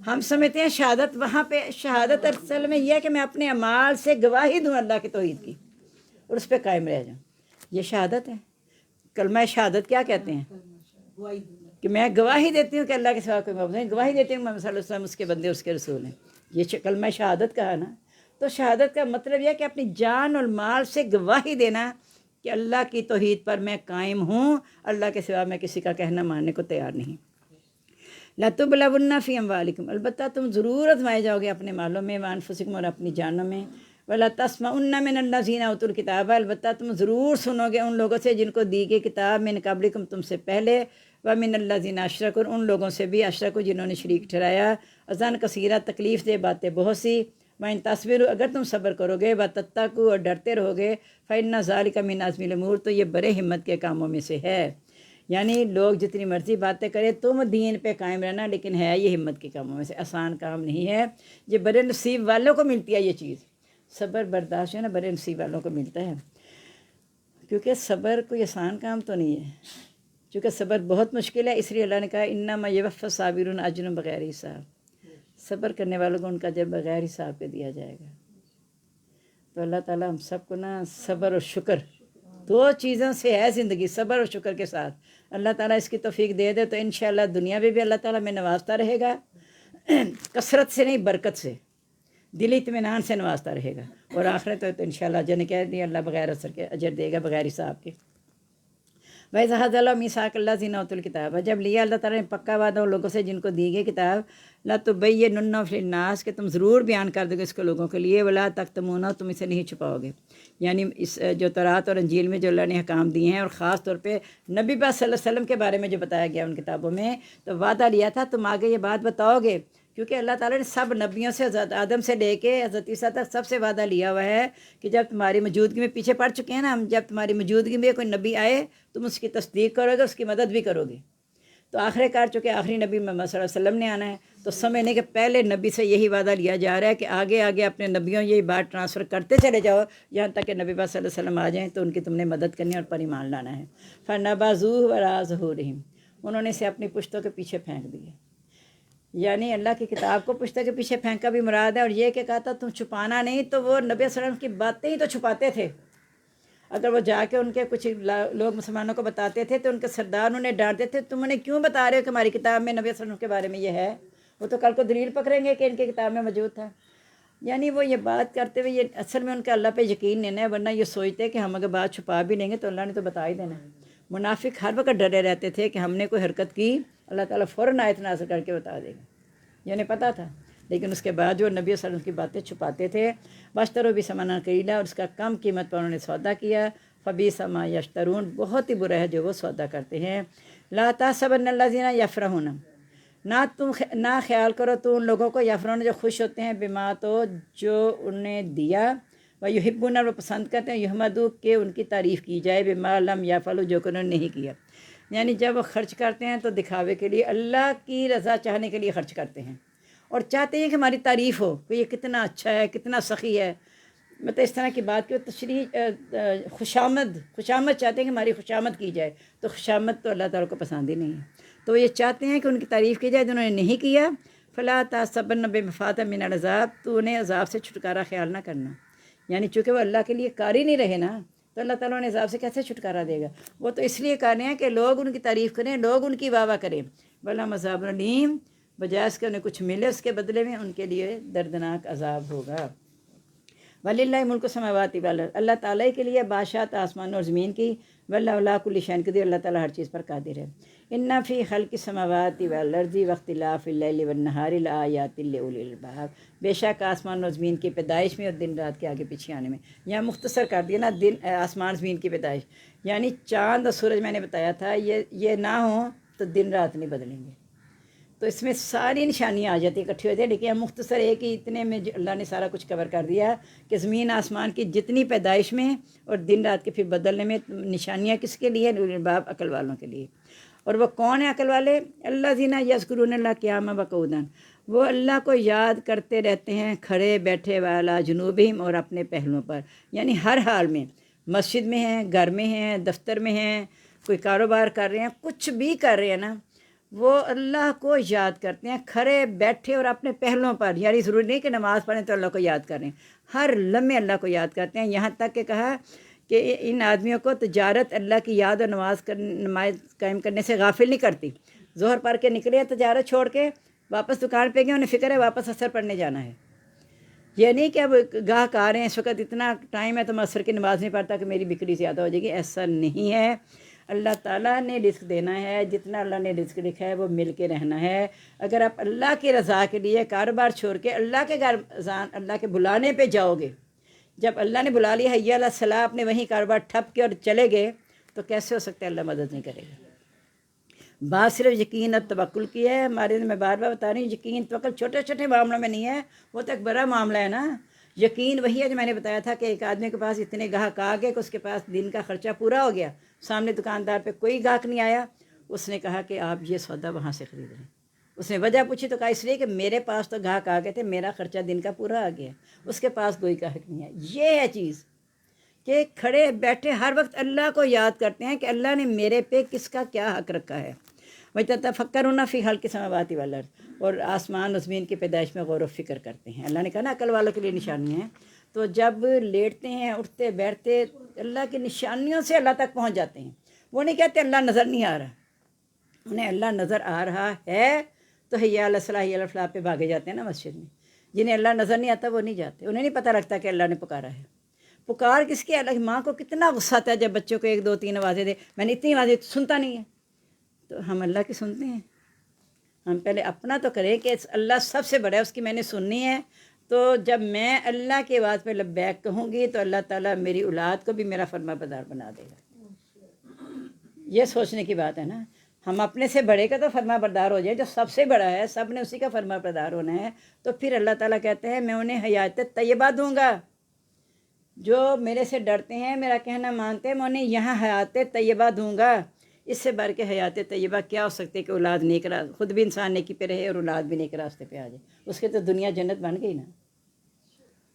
ہم سمجھتے ہیں شہادت وہاں پہ، شہادت اصل میں یہ ہے کہ میں اپنے اعمال سے گواہی دوں اللہ کی توحید کی اور اس پہ قائم رہ جاؤں، یہ شہادت ہے۔ کلمہ شہادت کیا کہتے ہیں؟ کہ میں گواہی دیتی ہوں کہ اللہ کے سوا کوئی معبود نہیں، گواہی دیتی ہوں محمد صلی اللہ علیہ وسلم اس کے بندے اس کے رسول ہیں، یہ کلمہ شہادت کہا نا۔ تو شہادت کا مطلب یہ ہے کہ اپنی جان اور مال سے گواہی دینا کہ اللہ کی توحید پر میں قائم ہوں، اللہ کے سوا میں کسی کا کہنا ماننے کو تیار نہیں۔ لَتُبْلَوُنَّ فِي أَمْوَالِكُمْ، البتہ تم ضرور آزمائے جاؤ گے اپنے مالوں میں، وَأَنفُسِكُمْ، اور اپنی جانوں میں، وَلَتَسْمَعُنَّ مِنَ الَّذِينَ أُوتُوا الْكِتَابَ، البتہ تم ضرور سنو گے ان لوگوں سے جن کو دی گئی کتاب، مِن قَبْلِكُمْ، تم سے پہلے، وَمِنَ الَّذِينَ أَشْرَكُوا، ان لوگوں سے بھی اشرکوا جنہوں نے شریک ٹھہرایا، اذًا کثیرہ، تکلیف دہ باتیں بہت سی، وَإِن تَصْبِرُوا، اگر تم صبر کرو گے، وَتَتَّقُوا، اور ڈرتے رہو گے، فَإِنَّ ذَلِكَ مِنْ عَزْمِ الْأُمُورِ، تو یہ بڑے ہمت کے کاموں میں سے ہے۔ یعنی لوگ جتنی مرضی باتیں کریں، تم دین پہ قائم رہنا، لیکن ہے یہ ہمت کے کاموں میں سے، آسان کام نہیں ہے، یہ بڑے نصیب والوں کو ملتی ہے یہ چیز۔ صبر برداشت جو ہے نا بڑے نصیب والوں کو ملتا ہے، کیونکہ صبر کوئی آسان کام تو نہیں ہے، کیونکہ صبر بہت مشکل ہے، اس لیے اللہ نے کہا انما یوفی الصابرون اجرهم بغیر حساب، صبر کرنے والوں کو ان کا اجر بغیر حساب کے دیا جائے گا۔ تو اللہ تعالیٰ ہم سب کو نا صبر اور شکر دو چیزوں سے ہے زندگی، صبر اور شکر کے ساتھ اللہ تعالیٰ اس کی توفیق دے دے تو انشاءاللہ دنیا میں بھی اللہ تعالیٰ میں نوازتا رہے گا، کثرت سے نہیں برکت سے، دلی اطمینان سے نوازتا رہے گا، اور آخرت تو انشاءاللہ جن کہہ دیا اللہ بغیر اثر کے اجر دے گا، بغیر حساب کے۔ وَإِذْ أَخَذَ اللَّهُ مِيثَاقَ الَّذِينَ أُوتُوا الْكِتَابَ، جب لیا اللہ تعالیٰ نے پکا وعدہ ان لوگوں سے جن کو دی گئی کتاب، لَتُبَيِّنُنَّهُ لِلنَّاسِ، کہ تم ضرور بیان کر دو گے اس کو لوگوں کے لیے، وَلَا تَكْتُمُونَهُ، تم اسے نہیں چھپاؤ گے۔ یعنی اس جو تورات اور انجیل میں جو اللہ نے حکام دیے ہیں، اور خاص طور پہ نبی پاک صلی اللہ علیہ وسلم کے بارے میں جو بتایا گیا ان کتابوں میں، تو وعدہ لیا تھا تم آگے یہ بات بتاؤ گے، کیونکہ اللہ تعالیٰ نے سب نبیوں سے، حضرت آدم سے لے کے حضرت عیسیٰ تک سب سے وعدہ لیا ہوا ہے کہ جب تمہاری موجودگی میں، پیچھے پڑ چکے ہیں نا ہم، جب تمہاری موجودگی میں کوئی نبی آئے تم اس کی تصدیق کرو گے، اس کی مدد بھی کرو گے۔ تو آخر کار چونکہ آخری نبی محمد صلی اللہ علیہ وسلم نے آنا ہے، تو سمجھنے کہ پہلے نبی سے یہی وعدہ لیا جا رہا ہے کہ آگے آگے اپنے نبیوں یہی بات ٹرانسفر کرتے چلے جاؤ یہاں تک کہ نبی پاک صلی اللہ علیہ وسلم آ جائیں تو ان کی تم نے مدد کرنی ہے اور پر ایمان لانا ہے۔ فَنَبَذُوهُ وَرَاءَ ظُهُورِهِمْ، انہوں نے اسے اپنی پشتوں کے پیچھے پھینک دیے۔ یعنی اللہ کی کتاب کو پشتوں کے پیچھے پھینکا بھی مراد ہے، اور یہ کہ کہا تھا تم چھپانا نہیں، تو وہ نبی صلی اللہ علیہ وسلم کی باتیں ہی تو چھپاتے تھے۔ اگر وہ جا کے ان کے کچھ لوگ مسلمانوں کو بتاتے تھے تو ان کے سردار انہیں ڈانٹتے تھے، تم انہیں کیوں بتا رہے ہو کہ ہماری کتاب میں نبی صلی اللہ علیہ وسلم کے بارے میں یہ ہے؟ وہ تو کل کو دلیل پکڑیں گے کہ ان کی کتاب میں موجود تھا۔ یعنی وہ یہ بات کرتے ہوئے یہ اصل میں ان کا اللہ پہ یقین نہیں ہے، ورنہ یہ سوچتے کہ ہم اگر بات چھپا بھی لیں گے تو اللہ نے تو بتا ہی دینا ہے۔ منافق ہر وقت ڈرے رہتے تھے کہ ہم نے کوئی حرکت کی اللہ تعالیٰ فوراً آیت نازل کر کے بتا دے گا، یہ انہیں پتہ تھا، لیکن اس کے بعد جو نبی صلی اللہ علیہ وسلم کی باتیں چھپاتے تھے، واشتروا بثمنا قلیلا، اور اس کا کم قیمت پر انہوں نے سودا کیا، فبئس ما یشترون، بہت ہی برا ہے جو وہ سودا کرتے ہیں۔ لا تحسبن الذین یفرحون، نہ خیال کرو تو ان لوگوں کو یفرحون جو خوش ہوتے ہیں، بما تو جو انہیں دیا، ویحبون، اور وہ پسند کرتے ہیں، یحمدوا، کہ ان کی تعریف کی جائے، بما لم یفعلوا، جو کہ انہوں نے نہیں کیا۔ یعنی جب وہ خرچ کرتے ہیں تو دکھاوے کے لیے، اللہ کی رضا چاہنے کے لیے خرچ کرتے ہیں، اور چاہتے ہیں کہ ہماری تعریف ہو کہ یہ کتنا اچھا ہے، کتنا سخی ہے، مطلب اس طرح کی بات کی تشریح، خوشامد چاہتے ہیں کہ ہماری خوشامد کی جائے، تو خوشامد تو اللہ تعالیٰ کو پسند ہی نہیں ہے، تو یہ چاہتے ہیں کہ ان کی تعریف کی جائے جنہوں نے نہیں کیا۔ فلا تحسبن بمفازۃ من العذاب، تو انہیں عذاب سے چھٹکارا خیال نہ کرنا، یعنی چونکہ وہ اللہ کے لیے کار ہی نہیں رہے نا، تو اللہ تعالیٰ نے عذاب سے کیسے چھٹکارا دے گا؟ وہ تو اس لیے کر رہے ہیں کہ لوگ ان کی تعریف کریں، لوگ ان کی واہ واہ کریں، وَلَهُمْ عَذَابٌ أَلِيمٌ، بجائے اس کے انہیں کچھ ملے اس کے بدلے میں ان کے لیے دردناک عذاب ہوگا۔ وَلِلَّهِ مُلْكُ السَّمَاوَاتِ وَالْأَرْضِ، اللہ تعالیٰ کے لیے بادشاہت آسمان اور زمین کی، وَاللَّهُ عَلَىٰ كُلِّ شَيْءٍ قَدِيرٌ، اللہ تعالیٰ ہر چیز پر قادر ہے۔ إِنَّ فِي خَلْقِ السَّمَاوَاتِ وَالْأَرْضِ وَاخْتِلَافِ اللَّيْلِ وَالنَّهَارِ لَآيَاتٍ لِأُولِي الْأَلْبَابِ، بے شک آسمان اور زمین کی پیدائش میں اور دن رات کے آگے پیچھے آنے میں، یہاں مختصر کر دیا نا، آسمان زمین کی پیدائش، یعنی چاند اور سورج میں نے بتایا تھا یہ نہ ہوں تو دن رات نہیں بدلیں گے، تو اس میں ساری نشانیاں آ جاتی اکٹھی ہوتی ہیں، لیکن ہم مختصر ایک ہی اتنے میں اللہ نے سارا کچھ کور کر دیا کہ زمین آسمان کی جتنی پیدائش میں اور دن رات کے پھر بدلنے میں نشانیاں کس کے لیے؟ الباب، عقل والوں کے لیے۔ اور وہ کون ہیں عقل والے؟ الذین یذکرون اللہ قیاما وقعودا، وہ اللہ کو یاد کرتے رہتے ہیں کھڑے بیٹھے، والا جنوبہم، اور اپنے پہلوؤں پر، یعنی ہر حال میں، مسجد میں ہیں، گھر میں ہیں، دفتر میں ہیں، کوئی کاروبار کر رہے ہیں، کچھ بھی کر رہے ہیں نا، وہ اللہ کو یاد کرتے ہیں کھڑے بیٹھے اور اپنے پہلوؤں پر، یعنی ضروری نہیں کہ نماز پڑھیں تو اللہ کو یاد کریں، ہر لمحے اللہ کو یاد کرتے ہیں، یہاں تک کہ کہا کہ ان آدمیوں کو تجارت اللہ کی یاد اور نماز قائم کرنے سے غافل نہیں کرتی۔ ظہر پڑھ کے نکلے تجارت چھوڑ کے واپس دکان پہ گئے، انہیں فکر ہے واپس اثر پڑھنے جانا ہے، یہ نہیں کہ اب گاہک آ رہے ہیں اس وقت اتنا ٹائم ہے تو میں عصر کی نماز نہیں پڑھتا کہ میری بکری زیادہ ہو جائے گی، ایسا نہیں ہے۔ اللہ تعالیٰ نے رزق دینا ہے، جتنا اللہ نے رزق لکھا ہے وہ مل کے رہنا ہے۔ اگر آپ اللہ کی رضا کے لیے کاروبار چھوڑ کے اللہ کے گھر اللہ کے بلانے پہ جاؤ گے، جب اللہ نے بلا لیا حی علی الصلاۃ آپ نے وہیں کاروبار ٹھپ کے اور چلے گئے تو کیسے ہو سکتا ہے اللہ مدد نہیں کرے گا۔ بات صرف یقین اور توکل کی ہے۔ ہمارے میں بار بار بتا رہی ہوں، یقین توکل چھوٹے چھوٹے معاملوں میں نہیں ہے، وہ تو ایک بڑا معاملہ ہے نا۔ یقین وہی ہے جو میں نے بتایا تھا کہ ایک آدمی کے پاس اتنے گاہک آ گئے کہ اس کے پاس دن کا خرچہ پورا ہو گیا، سامنے دکاندار پہ کوئی گاہک نہیں آیا، اس نے کہا کہ آپ یہ سودا وہاں سے خرید لیں۔ اس نے وجہ پوچھی تو کہا اس لیے کہ میرے پاس تو گاہک آ گئے تھے، میرا خرچہ دن کا پورا آ گیا، اس کے پاس کوئی گاہک نہیں ہے۔ یہ ہے چیز کہ کھڑے بیٹھے ہر وقت اللہ کو یاد کرتے ہیں کہ اللہ نے میرے پہ کس کا کیا حق رکھا ہے۔ وَيَتَفَكَّرُونَ فِي خَلْقِ السَّمَاوَاتِ وَالْأَرْضِ، اور آسمان و زمین کی پیدائش میں غور و فکر کرتے ہیں۔ اللہ نے کہا نا عقل والوں کے لیے نشانیاں ہیں، تو جب لیٹتے ہیں اٹھتے بیٹھتے اللہ کی نشانیوں سے اللہ تک پہنچ جاتے ہیں۔ وہ نہیں کہتے اللہ نظر نہیں آ رہا، انہیں اللہ نظر آ رہا ہے تو حی علی الصلاۃ حی علی الفلاح پہ بھاگے جاتے ہیں نا مسجد میں۔ جنہیں اللہ نظر نہیں آتا وہ نہیں جاتے، انہیں نہیں پتہ لگتا کہ اللہ نے پکارا ہے۔ پکار کس کی؟ اللہ کی ماں کو کتنا غصہ آتا ہے جب بچوں کو 1 2 3 آوازیں دے، میں نے اتنی آوازیں سنتا نہیں ہے، تو ہم اللہ کی سنتے ہیں؟ ہم پہلے اپنا تو کریں کہ اللہ سب سے بڑا ہے، اس کی میں نے سننی ہے، تو جب میں اللہ کی آواز پہ لبیک کہوں گی تو اللہ تعالیٰ میری اولاد کو بھی میرا فرما بردار بنا دے گا۔ یہ سوچنے کی بات ہے نا۔ ہم اپنے سے بڑے کا تو فرما بردار ہو جائے، جو سب سے بڑا ہے سب نے اسی کا فرما بردار ہونا ہے، تو پھر اللہ تعالیٰ کہتے ہیں میں انہیں حیات طیبہ دوں گا۔ جو میرے سے ڈرتے ہیں، میرا کہنا مانتے ہیں، میں انہیں یہاں حیات طیبہ دوں گا۔ اس سے بڑھ کے حیات طیبہ کیا ہو سکتے کہ اولاد نیک خود بھی انسان نیکی پہ رہے اور اولاد بھی نیک راستے پہ آ جائے، اس کے تو دنیا جنت بن گئی نا،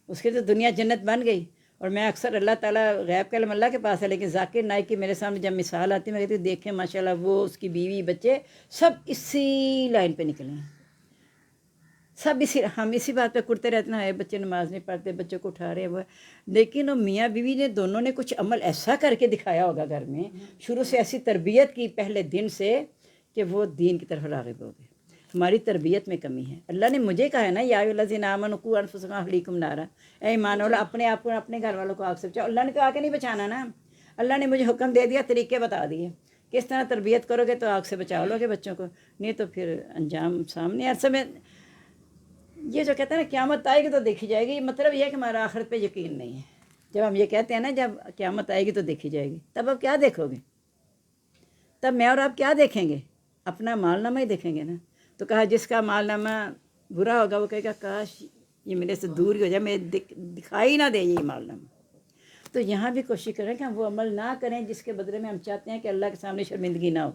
اس کی تو دنیا جنت بن گئی۔ اور میں اکثر اللہ تعالیٰ غیب کا علم اللہ کے پاس ہے، لیکن ذاکر نائک کی میرے سامنے جب مثال آتی ہے میں کہتی ہوں دیکھیں ماشاءاللہ وہ اس کی بیوی بچے سب اسی لائن پہ نکلے ہیں، سب ہم اسی بات پہ کرتے رہتے ہیں، بچے نماز نہیں پڑھتے، بچوں کو اٹھا رہے ہیں، لیکن وہ میاں بیوی نے دونوں نے کچھ عمل ایسا کر کے دکھایا ہوگا گھر میں، شروع سے ایسی تربیت کی پہلے دن سے کہ وہ دین کی طرف راغب ہو گئے۔ ہماری تربیت میں کمی ہے۔ اللہ نے مجھے کہا ہے نا یا ایھا الذین آمنوا قوا انفسکم واہلیکم نارا، اے ایمان والو اپنے آپ کو اپنے گھر والوں کو آگ سے بچاؤ۔ اللہ نے تو آ کے نہیں بچانا نا، اللہ نے مجھے حکم دے دیا، طریقے بتا دیے کس طرح تربیت کرو گے تو آگ سے بچا لو گے بچوں کو، نہیں تو پھر انجام سامنے ہر سمے۔ یہ جو کہتے ہیں نا قیامت آئے گی تو دیکھی جائے گی، مطلب یہ ہے کہ ہمارا آخرت پہ یقین نہیں ہے۔ جب ہم یہ کہتے ہیں نا جب قیامت آئے گی تو دیکھی جائے گی، تب آپ کیا دیکھو گے؟ تب میں اور آپ کیا دیکھیں گے؟ اپنا مال نامہ ہی دیکھیں گے نا۔ تو کہا جس کا مال نامہ برا ہوگا وہ کہے گا کاش یہ میرے سے دور ہی ہو جائے، میں دکھائی نہ دے یہ مال نامہ۔ تو یہاں بھی کوشش کریں کہ ہم وہ عمل نہ کریں جس کے بدلے میں ہم چاہتے ہیں کہ اللہ کے سامنے شرمندگی نہ ہو۔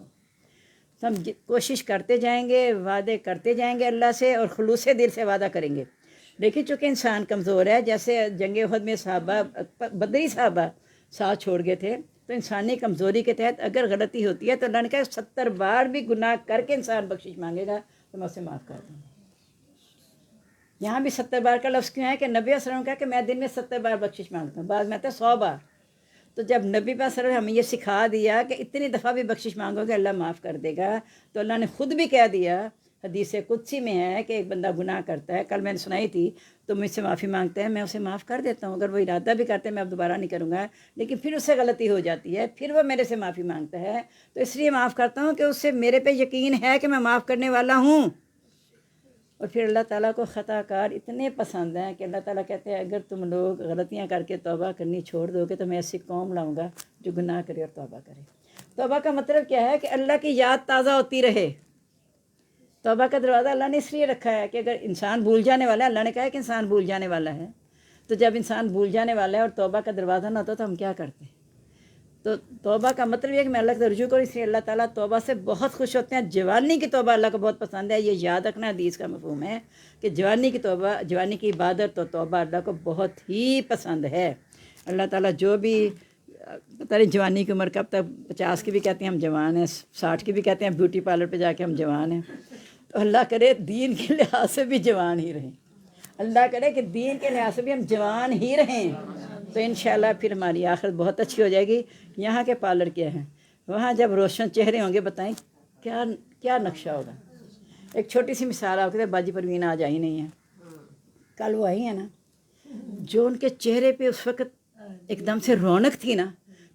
تو ہم کوشش کرتے جائیں گے، وعدے کرتے جائیں گے اللہ سے، اور خلوص دل سے وعدہ کریں گے۔ لیکن چونکہ انسان کمزور ہے، جیسے جنگ احد میں صحابہ بدری صحابہ ساتھ چھوڑ گئے تھے، تو انسانی کمزوری کے تحت اگر غلطی ہوتی ہے تو اللہ نے کہا 70 بار بھی گناہ کر کے انسان بخشش مانگے گا تو میں اسے معاف کر دوں گا۔ یہاں بھی 70 بار کا لفظ کیوں ہے کہ نبی صلی اللہ علیہ وسلم کہا کہ میں دن میں 70 بار بخشش مانگتا ہوں، بعض میں آتا ہے 100 بار۔ تو جب نبی صلی اللہ علیہ وسلم ہمیں یہ سکھا دیا کہ اتنی دفعہ بھی بخشش مانگو گے اللہ معاف کر دے گا، تو اللہ نے خود بھی کہہ دیا، حدیث قدسی میں ہے کہ ایک بندہ گناہ کرتا ہے، کل میں نے سنائی تھی، تو مجھ سے معافی مانگتا ہے، میں اسے معاف کر دیتا ہوں، اگر وہ ارادہ بھی کرتے ہیں میں اب دوبارہ نہیں کروں گا، لیکن پھر اس سے غلطی ہو جاتی ہے، پھر وہ میرے سے معافی مانگتا ہے، تو اس لیے معاف کرتا ہوں کہ اس سے میرے پہ یقین ہے کہ میں معاف کرنے والا ہوں۔ اور پھر اللہ تعالیٰ کو خطا کار اتنے پسند ہیں کہ اللہ تعالیٰ کہتے ہیں اگر تم لوگ غلطیاں کر کے توبہ کرنی چھوڑ دو گے تو میں ایسی قوم لاؤں گا جو گناہ کرے اور توبہ کرے۔ توبہ کا مطلب کیا ہے کہ اللہ کی یاد تازہ ہوتی رہے۔ توبہ کا دروازہ اللہ نے اس لیے رکھا ہے کہ اگر انسان بھول جانے والا ہے، اللہ نے کہا ہے کہ انسان بھول جانے والا ہے، تو جب انسان بھول جانے والا ہے اور توبہ کا دروازہ نہ ہوتا تو ہم کیا کرتے ہیں؟ تو توبہ کا مطلب یہ ہے کہ میں اللہ کی رجوع کروں، اس لیے اللہ تعالیٰ توبہ سے بہت خوش ہوتے ہیں۔ جوانی کی توبہ اللہ کو بہت پسند ہے، یہ یاد رکھنا حدیث کا مفہوم ہے کہ جوانی کی توبہ، جوانی کی عبادت اور توبہ اللہ کو بہت ہی پسند ہے۔ اللہ تعالیٰ جو بھی پتہ نہیں جوانی کی عمر کب تک، 50 کی بھی کہتے ہیں ہم جوان ہیں، 60 کی بھی کہتے ہیں بیوٹی پارلر پہ جا کے ہم جوان ہیں، تو اللہ کرے دین کے لحاظ سے بھی جوان ہی رہیں، اللہ کرے کہ دین کے لحاظ سے بھی ہم جوان ہی رہیں، تو انشاءاللہ پھر ہماری آخرت بہت اچھی ہو جائے گی۔ یہاں کے پارلر کیا ہیں، وہاں جب روشن چہرے ہوں گے بتائیں کیا نقشہ ہوگا۔ ایک چھوٹی سی مثال آپ کے باجی پروین آج آئی نہیں ہے، کل وہ آئی ہیں نا، جو ان کے چہرے پہ اس وقت ایک دم سے رونق تھی نا،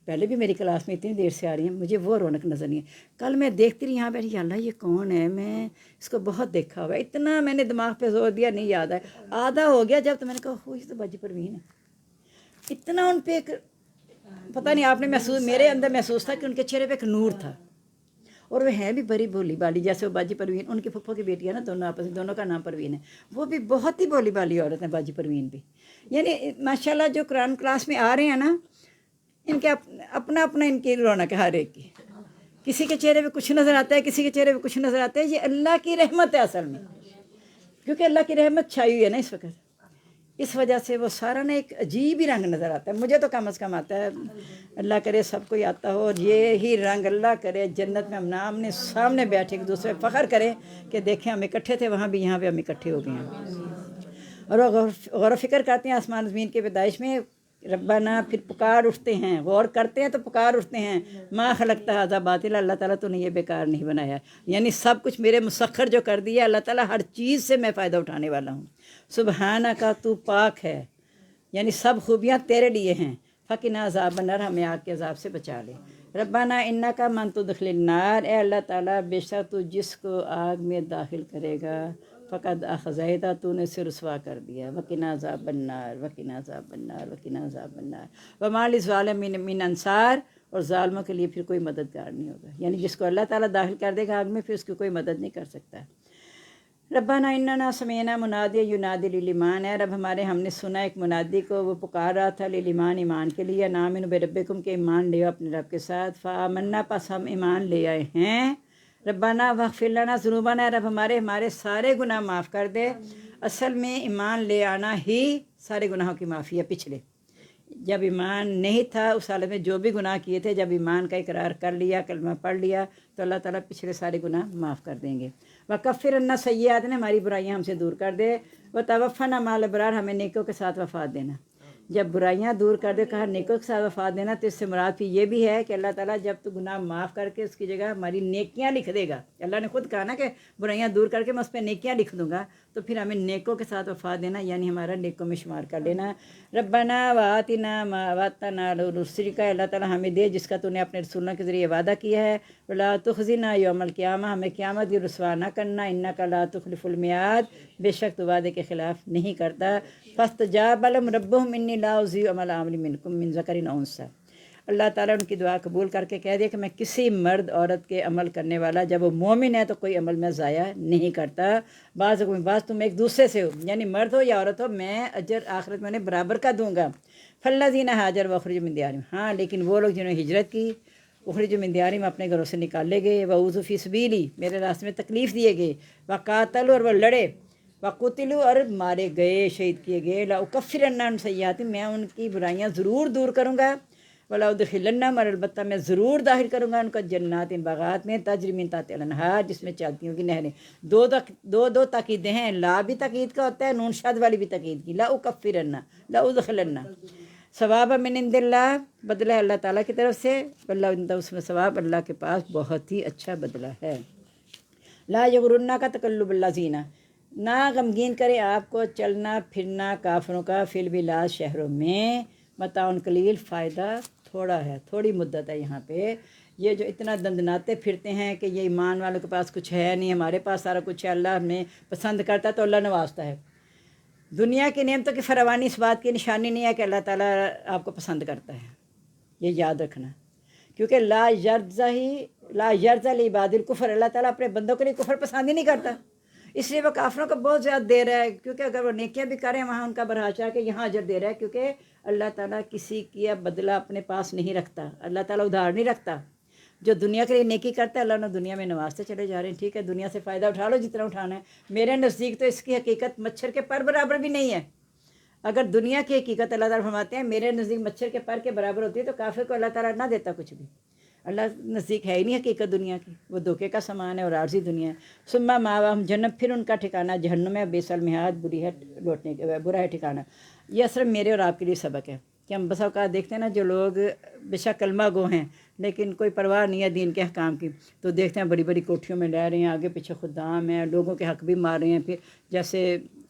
پہلے بھی میری کلاس میں اتنی دیر سے آ رہی ہیں، مجھے وہ رونق نظر نہیں ہے۔ کل میں دیکھتی رہی یہاں بیٹھی، یا اللہ یہ کون ہے، میں اس کو بہت دیکھا ہوا ہے، اتنا میں نے دماغ پہ زور دیا نہیں یاد ہے، آدھا ہو گیا جب تو میں نے کہا ہو یہ تو باجی پروین ہے۔ اتنا ان پہ ایک پتہ نہیں آپ نے محسوس، میرے اندر محسوس تھا کہ ان کے چہرے پہ ایک نور تھا، اور وہ ہیں بھی بڑی بولی بالی، جیسے وہ باجی پروین، ان کی پھپھو کی بیٹی ہے نا، دونوں آپس میں، دونوں کا نام پروین ہے، وہ بھی بہت ہی بولی بالی عورت ہیں باجی پروین بھی۔ یعنی ماشاءاللہ جو قرآن کلاس میں آ رہے ہیں نا، ان کے اپنا اپنا ان کی رونق ہے ہر ایک کی، کسی کے چہرے پہ کچھ نظر آتا ہے، کسی کے چہرے پہ کچھ نظر آتا ہے، یہ اللہ کی رحمت ہے اصل میں، کیونکہ اللہ کی رحمت چھائی ہوئی ہے نا اس وقت، اس وجہ سے وہ سارا نا ایک عجیب ہی رنگ نظر آتا ہے، مجھے تو کم از کم آتا ہے، اللہ کرے سب کو ہی آتا ہو، اور یہ ہی رنگ اللہ کرے جنت میں ہم آمنے سامنے بیٹھے ایک دوسرے فخر کریں کہ دیکھیں ہم اکٹھے تھے وہاں بھی، یہاں بھی ہم اکٹھے ہو گئے ہیں، اور وہ غور و فکر کرتے ہیں آسمان زمین کے پیدائش میں، ربنا پھر پکار اٹھتے ہیں، غور کرتے ہیں تو پکار اٹھتے ہیں، ما خلقت ھذا باطلا، اللہ تعالیٰ تو نے یہ بیکار نہیں بنایا، یعنی سب کچھ میرے مسخر جو کر دیا اللہ تعالیٰ، ہر چیز سے میں فائدہ اٹھانے والا ہوں، سبحانہ کا تو پاک ہے، یعنی سب خوبیاں تیرے لیے ہیں، فقنا عذاب النار، ہمیں آگ کے عذاب سے بچا لے، ربنا انکا من تدخل النار، اے اللہ تعالیٰ بے شک تو جس کو آگ میں داخل کرے گا، فقد اخزیتہ، تو نے اسے رسوا کر دیا، وقنا عذاب النار، وقنا عذاب النار، وقنا عذاب النار، وما للظالمین من انصار، اور ظالموں کے لیے پھر کوئی مددگار نہیں ہوگا، یعنی جس کو اللہ تعالیٰ داخل کر دے گا آگ میں پھر اس کی کوئی مدد نہیں کر سکتا۔ ربنا اننا سمعنا منادیا ینادی للایمان، اے رب ہمارے ہم نے سنا ایک منادی کو، وہ پکار رہا تھا للایمان، ایمان کے لیے، نآمن بربکم، کہ ایمان لے اپنے رب کے ساتھ، فآمنا، پس ہم ایمان لے آئے ہیں، ربنا واغفر لنا ذنوبنا، رب ہمارے سارے گناہ معاف کر دے، اصل میں ایمان لے آنا ہی سارے گناہوں کی معافی ہے، پچھلے جب ایمان نہیں تھا اس حالت میں جو بھی گناہ کیے تھے، جب ایمان کا اقرار کر لیا، کلمہ پڑھ لیا، تو اللہ تعالیٰ پچھلے سارے گناہ معاف کر دیں گے، وکفر عنا سیئات، نے ہماری برائیاں ہم سے دور کر دے، وتوفنا مع الابرار، ہمیں نیکوں کے ساتھ وفات دینا، جب برائیاں دور کر دے کہا نیکوں کے ساتھ وفات دینا، تو اس سے مراد پھر یہ بھی ہے کہ اللہ تعالیٰ جب تو گناہ معاف کر کے اس کی جگہ ہماری نیکیاں لکھ دے گا، اللہ نے خود کہا نا کہ برائیاں دور کر کے میں اس پہ نیکیاں لکھ دوں گا، تو پھر ہمیں نیکوں کے ساتھ وفات دینا، یعنی ہمارا نیکوں میں شمار کر لینا، ربنا وآتنا ما وعدتنا علی رسلک، اللہ تعالیٰ ہمیں دے جس کا تو نے اپنے رسولوں کے ذریعے وعدہ کیا ہے، ولا تخزنا یوم القیامہ، ہمیں قیامت کی رسوا نہ کرنا، انک لا تخلف المیعاد، بے شک تو وعدے کے خلاف نہیں کرتا، فاستجاب لهم ربهم انی لا اضیع عمل عامل منکم من ذکر او انثی، اللہ تعالیٰ ان کی دعا قبول کر کے کہہ دیا کہ میں کسی مرد عورت کے عمل کرنے والا جب وہ مومن ہے تو کوئی عمل میں ضائع نہیں کرتا، بعض تم ایک دوسرے سے ہو، یعنی مرد ہو یا عورت ہو، میں اجر آخرت میں انہیں برابر کا دوں گا، فالذین ہاجروا واخرجوا من دیارہم، ہاں لیکن وہ لوگ جنہوں نے ہجرت کی، اخرجوا من دیارہم، اپنے گھروں سے نکالے گئے، واوذوا فی سبیلی، میرے راستے میں تکلیف دیے گئے، وقاتلوا، اور وہ لڑے، وقتلوا، اور مارے گئے، شہید کیے گئے، لاکفرن عنہم سیئاتہم، میں ان کی برائیاں ضرور دور کروں گا، ولادخلنہم، اور البتہ میں ضرور داخل کروں گا ان کو جنات، باغات میں، تجری من تحتہا الانہار، جس میں چلتی ہوں گی نہریں، دو تاکیدیں ہیں، لا بھی تاکید کا ہوتا ہے، نون شد والی بھی تاکید کی، لاکفرن، لادخلن، ثواب من عند اللہ، بدلہ اللہ تعالیٰ کی طرف سے، واللہ اس میں ثواب اللہ کے پاس بہت ہی اچھا بدلہ ہے، لا یغرنک کا تقلب الذین، نہ غمگین کرے آپ کو چلنا پھرنا کافروں کا، فی البلاد، شہروں میں، متاع قلیل، فائدہ تھوڑا ہے، تھوڑی مدت ہے یہاں پہ، یہ جو اتنا دندناتے پھرتے ہیں کہ یہ ایمان والوں کے پاس کچھ ہے نہیں، ہمارے پاس سارا کچھ ہے، اللہ ہمیں پسند کرتا ہے تو اللہ نوازتا ہے، دنیا کی نعمتوں کی فراوانی اس بات کی نشانی نہیں ہے کہ اللہ تعالیٰ آپ کو پسند کرتا ہے، یہ یاد رکھنا، کیونکہ لا یرضی لعباد الکفر، اللہ تعالیٰ اپنے بندوں کے لیے کفر پسند ہی نہیں کرتا، اس لیے وہ کافروں کو بہت زیادہ دے رہا ہے، کیونکہ اگر وہ نیکیاں بھی کریں وہاں ان کا برحاشا کہ یہاں اجر دے رہا ہے، کیونکہ اللہ تعالیٰ کسی کی بدلہ اپنے پاس نہیں رکھتا، اللہ تعالیٰ ادھار نہیں رکھتا، جو دنیا کے لیے نیکی کرتا ہے اللہ نے دنیا میں نوازتے چلے جا رہے ہیں، ٹھیک ہے دنیا سے فائدہ اٹھا لو جتنا اٹھانا ہے، میرے نزدیک تو اس کی حقیقت مچھر کے پر برابر بھی نہیں ہے، اگر دنیا کی حقیقت اللہ تعالیٰ فرماتے ہیں میرے نزدیک مچھر کے پر کے برابر ہوتی ہے، تو کافر کو اللہ تعالیٰ نہ دیتا کچھ بھی، اللہ نزدیک ہے ہی نہیں حقیقت دنیا کی، وہ دھوکے کا سامان ہے اور عارضی دنیا ہے، ثم مأواہم جہنم، پھر ان کا ٹھکانہ جہنم ہے، بئس المہاد، برا ہے ٹھکانہ، یہ صرف میرے اور آپ کے لیے سبق ہے کہ ہم بس اوقات دیکھتے ہیں نا جو لوگ بے شک کلمہ گو ہیں لیکن کوئی پرواہ نہیں ہے دین کے احکام کی، تو دیکھتے ہیں بڑی بڑی کوٹھیوں میں رہ رہے ہیں، آگے پیچھے خدام ہیں، لوگوں کے حق بھی مار رہے ہیں، پھر جیسے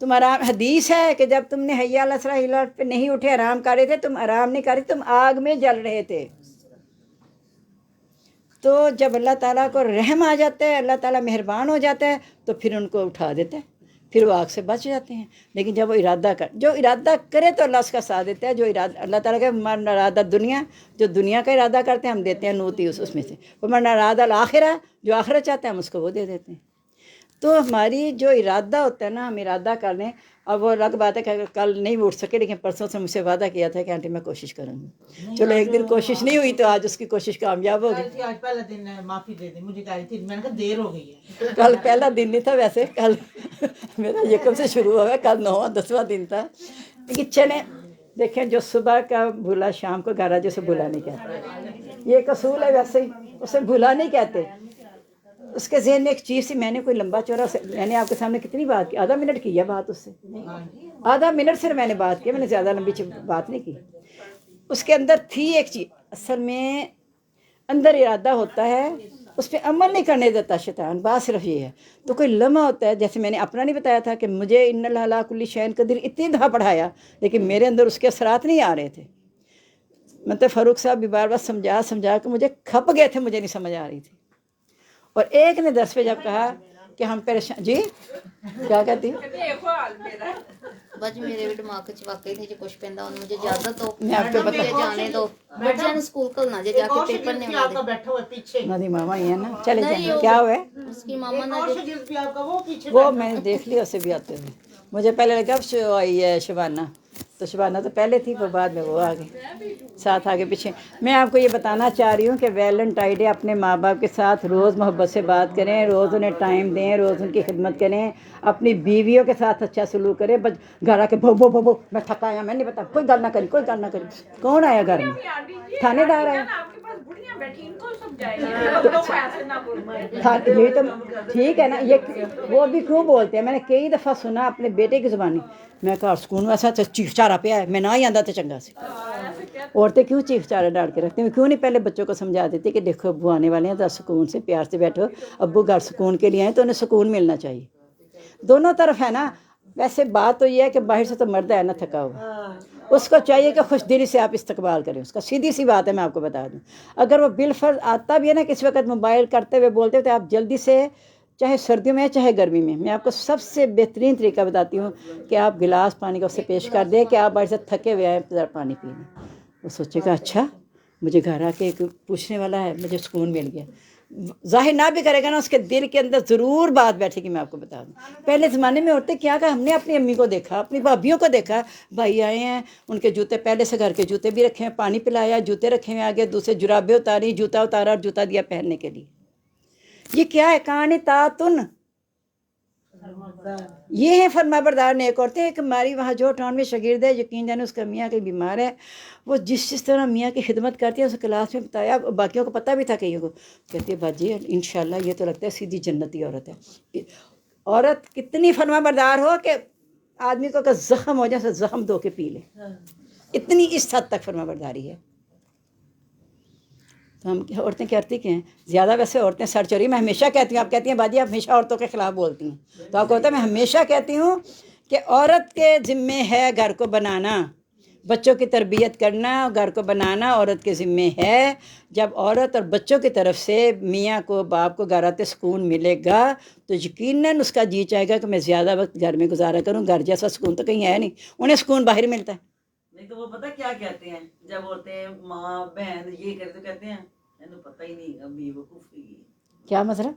تم آرام، حدیث ہے کہ جب تم نے حی علی الصلاۃ پہ نہیں اٹھے، آرام کر رہے تھے، تم آرام نہیں کر رہے، تم آگ میں جل رہے تھے۔ تو جب اللہ تعالیٰ کو رحم آ جاتا ہے، اللہ تعالیٰ مہربان ہو جاتا ہے، تو پھر ان کو اٹھا دیتا ہے، پھر وہ آگ سے بچ جاتے ہیں۔ لیکن جب وہ جو ارادہ کرے تو اللہ اس کا ساتھ دیتا ہے۔ جو ارادہ اللہ تعالیٰ کا من ارادہ دنیا، جو دنیا کا ارادہ کرتے ہیں ہم دیتے ہیں نوتی اس میں سے، وہ من ارادہ الآخرہ، جو آخرت چاہتے ہیں ہم اس کو وہ دے دیتے ہیں۔ تو ہماری جو ارادہ ہوتا ہے نا، ہم ارادہ کر لیں۔ اب وہ الگ بات ہے کہ کل نہیں اٹھ سکے، لیکن پرسوں سے مجھ سے وعدہ کیا تھا کہ آنٹی میں کوشش کروں گی۔ چلو ایک دن کوشش نہیں ہوئی تو آج اس کی کوشش کامیاب ہو گئی۔ آج پہلا دن ہے، معافی دے دیں، مجھے کہہ رہی تھی، میں نے کہا دیر ہو گئی ہے۔ کل پہلا دن نہیں تھا ویسے، کل میرا یکم سے شروع ہوا، کل 9واں 10واں دن تھا۔ لیکن چلیں دیکھیں، جو صبح کا بھولا شام کو گھر جسے بھولا نہیں کہتے، یہ اصول ہے۔ ویسے ہی اسے بھولا نہیں کہتے۔ اس کے ذہن میں ایک چیز تھی، میں نے کوئی لمبا چوڑا میں نے آپ کے سامنے کتنی بات کی، آدھا منٹ کی ہے بات اس سے، آدھا منٹ صرف میں نے بات کی، میں نے زیادہ لمبی بات نہیں کی۔ اس کے اندر تھی ایک چیز، اصل میں اندر ارادہ ہوتا ہے، اس پہ عمل نہیں کرنے دیتا شیطان، بات صرف یہ ہے۔ تو کوئی لمحہ ہوتا ہے، جیسے میں نے اپنا نہیں بتایا تھا کہ مجھے ان اللہ علی کل شیء قدیر اتنی دفعہ پڑھایا، لیکن میرے اندر اس کے اثرات نہیں آ رہے تھے۔ مطلب فاروق صاحب بھی بار بار سمجھا کے مجھے کھپ گئے تھے، مجھے نہیں سمجھ آ رہی تھی۔ اور ایک نے درس پہ جب کہا کہ ہم پریشان، جی کیا کہتی بس میرے بھی دماغ چ واقعی نہیں جو کچھ پیندا ہن مجھے اجازت دو، میں آپ کو مجھے جانے دو، بچوں نے اسکول کلنا جے جا کے پیپر نے آپ کا بیٹھا ہوا ہے پیچھے، مادی ماما ہی ہے نا، چلے جائیں، کیا ہوا ہے اس کی ماما ایک نے اور شاگرد بھی آپ کا وہ پیچھے وہ میں نے دیکھ لیا، اسے بھی آتے ہوئے۔ مجھے پہلے لگا اب آئی ہے شبانہ، تو شبانہ تو پہلے تھی، وہ بعد میں وہ آ گئی ساتھ آگے پیچھے۔ میں آپ کو یہ بتانا چاہ رہی ہوں کہ ویلنٹائن ڈے اپنے ماں باپ کے ساتھ روز محبت سے بات کریں، روز انہیں ٹائم دیں، روز ان کی خدمت کریں، اپنی بیویوں کے ساتھ اچھا سلوک کریں۔ گھر آ کے بھو بھو بھو بھو میں تھکا آیا، میں نہیں پتا، کوئی گل نہ کری، کوئی گل نہ کری۔ کون آیا گھر میں؟ تھانے دار آیا۔ یہ تو ٹھیک ہے نا، یہ وہ بھی کیوں بولتے ہیں، میں نے کئی دفعہ سنا اپنے بیٹے کی زبانی، میں کہا سکون ویسا تو چیخ چارا پہ ہے، میں نہ ہی آندا تو چنگا سے۔ عورتیں کیوں چیخ چارا ڈال کے رکھتی ہیں؟ کیوں نہیں پہلے بچوں کو سمجھا دیتی کہ دیکھو ابو آنے والے ہیں، تو سکون سے پیار سے بیٹھو، ابو گھر سکون کے لیے آئیں تو انہیں سکون ملنا چاہیے۔ دونوں طرف ہے نا۔ ویسے بات تو یہ ہے کہ باہر سے تو مرد ہے نا تھکا ہوا، اس کو چاہیے کہ خوش دلی سے آپ استقبال کریں اس کا، سیدھی سی بات ہے، میں آپ کو بتا دوں۔ اگر وہ بالفرض آتا بھی ہے نا کس وقت موبائل کرتے ہوئے بولتے ہوئے، تو آپ جلدی سے، چاہے سردیوں میں چاہے گرمی میں آپ کو سب سے بہترین طریقہ بتاتی ہوں کہ آپ گلاس پانی کا اسے پیش کر دیں کہ آپ باہر سے تھکے ہوئے آئے، ذرا پانی پی لیں۔ وہ سوچے گا اچھا مجھے گھر آ کے ایک پوچھنے والا ہے، مجھے سکون مل گیا۔ ظاہر نہ بھی کرے گا نا، اس کے دل کے اندر ضرور بات بیٹھے گی۔ میں آپ کو بتا دوں، پہلے زمانے میں عورتیں کیا کہا، ہم نے اپنی امی کو دیکھا، اپنی بھابھیوں کو دیکھا، بھائی آئے ہیں ان کے جوتے پہلے سے گھر کے جوتے بھی رکھے ہیں، پانی پلایا، جوتے رکھے ہیں آگے، دوسرے جرابیں اتاری، جوتا اتارا اور جوتا دیا پہننے کے لیے۔ یہ کیا ہے؟ قانتاتن، یہ ہے فرما بردار نیک عورتیں۔ ایک ہماری وہاں جو ٹاؤن میں شاگرد ہے، یقین جانے اس کا میاں کہیں بیمار ہے، وہ جس طرح میاں کی خدمت کرتی ہے، اس کلاس میں بتایا، باقیوں کو پتہ بھی تھا کئیوں کو، کہتی ہے باجی انشاءاللہ یہ تو لگتا ہے سیدھی جنتی عورت ہے۔ عورت کتنی فرما بردار ہو کہ آدمی کو اگر زخم ہو جائے تو زخم دھو کے پی لے، اتنی اس حد تک فرما برداری ہے۔ تو ہم عورتیں کرتی کیا ہیں زیادہ؟ ویسے عورتیں سر چوری، میں ہمیشہ کہتی ہوں، آپ کہتی ہیں باجی آپ ہمیشہ عورتوں کے خلاف بولتی ہیں، تو آپ کو ہوتا ہے میں ہمیشہ کہتی ہوں کہ عورت کے ذمے ہے گھر کو بنانا، بچوں کی تربیت کرنا، گھر کو بنانا عورت کے ذمے ہے۔ جب عورت اور بچوں کی طرف سے میاں کو باپ کو گھر آتے سکون ملے گا تو یقیناً اس کا جی چاہے گا کہ میں زیادہ وقت گھر میں گزارا کروں۔ گھر جیسا سکون تو کہیں ہے نہیں، انہیں سکون باہر ملتا ہے۔ نہیں تو وہ پتہ کیا کہتے ہیں جب عورتیں ماں بہن یہ کرتے کہتے ہیں انہیں پتہ ہی نہیں ابھی وقوف ہوئی کیا مطلب؟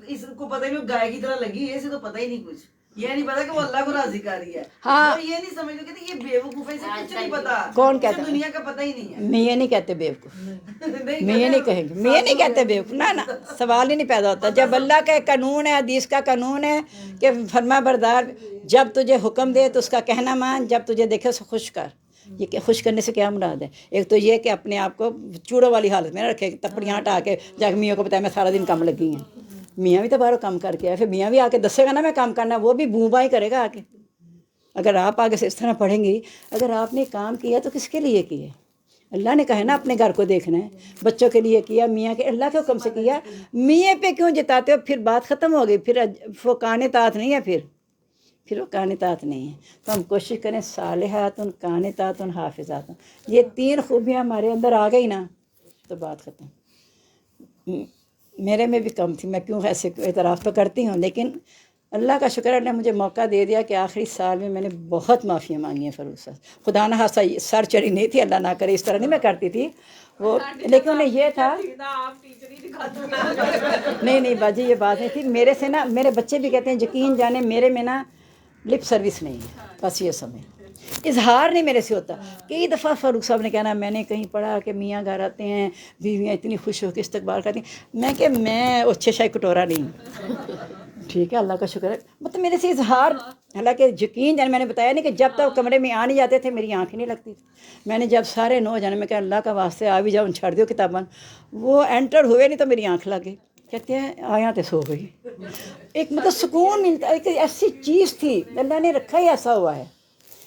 اس کو پتہ ہی نہیں، گائے کی طرح لگی ہے، اسے تو پتہ ہی نہیں کچھ، یہ نہیں پتا کہ وہ اللہ کو راضی کر رہی ہے، ہاں اور یہ نہیں سمجھتے کہ یہ بے وقوف ہے، اسے کچھ نہیں پتا، کون کہتا ہے؟ دنیا کا پتہ ہی نہیں ہے۔ میاں نہیں کہتے بیوقوف، میاں نہیں کہیں گے، میاں نہیں کہتے بیوقوف، نہ نہ سوال ہی نہیں پیدا ہوتا۔ جب اللہ کا ایک قانون ہے، حدیث کا قانون ہے کہ فرما بردار جب تجھے حکم دے تو اس کا کہنا مان، جب تجھے دیکھے اسے خوش کر۔ یہ کہ خوش کرنے سے کیا مراد ہے؟ ایک تو یہ کہ اپنے آپ کو چوڑوں والی حالت میں نہ رکھے، تپڑیاں ہٹا کے جا کے میاں کو بتایا میں سارا دن کام لگی ہیں۔ میاں بھی تو باہر کام کر کے آئے، پھر میاں بھی آ کے دسے گا نا میں کام کرنا، وہ بھی بوں بائی کرے گا آ کے۔ اگر آپ آگے سے اس طرح پڑھیں گی، اگر آپ نے کام کیا تو کس کے لیے کیا؟ اللہ نے کہا ہے نا اپنے گھر کو دیکھنا ہے، بچوں کے لیے کیا، میاں کے اللہ کے حکم سے کیا، میاں پہ کیوں جتاتے ہو؟ پھر بات ختم ہو گئی، پھر فوقان طاعت نہیں ہے، پھر پھر وہ قانتات نہیں ہیں. تو ہم کوشش کریں صالحات قانتات حافظات، یہ 3 خوبیاں ہمارے اندر آ گئی نا تو بات ختم. میرے میں بھی کم تھی، میں کیوں ایسے اعتراف تو کرتی ہوں، لیکن اللہ کا شکر ہے، اللہ نے مجھے موقع دے دیا کہ آخری سال میں نے بہت معافیاں مانگی ہیں فروخ صاحب. خدا نہ خاصا سر چڑھی نہیں تھی، اللہ نہ کرے اس طرح نہیں میں کرتی تھی وہ، لیکن انہیں یہ تھا نہیں باجی یہ بات نہیں تھی میرے سے نا. میرے بچے بھی کہتے ہیں یقین جانے میرے میں نا لپ سروس نہیں ہے، بس یہ سمجھ اظہار نہیں میرے سے ہوتا. کئی دفعہ فاروق صاحب نے کہنا، میں نے کہیں پڑھا کہ میاں گھر آتے ہیں بیویاں اتنی خوش ہو کے استقبال کرتی ہیں، میں کہ میں اچھے شاہی کٹورا نہیں ہوں. ٹھیک ہے اللہ کا شکر ہے، مطلب میرے سے اظہار، حالانکہ یقین جانے میں نے بتایا نہیں کہ جب تک کمرے میں آ نہیں جاتے تھے میری آنکھ نہیں لگتی. میں نے جب سارے نو جانے میں کہا اللہ کا واسطے آ بھی جاؤ چھڑ دیو کتاباں، وہ انٹر ہوئے نہیں تو میری آنکھ لگ گئی. کہتے ہیں آیا تو سو گئی. ایک مطلب سکون ملتا ہے، ایک ایسی چیز تھی اللہ نے رکھا ہی ایسا ہوا ہے،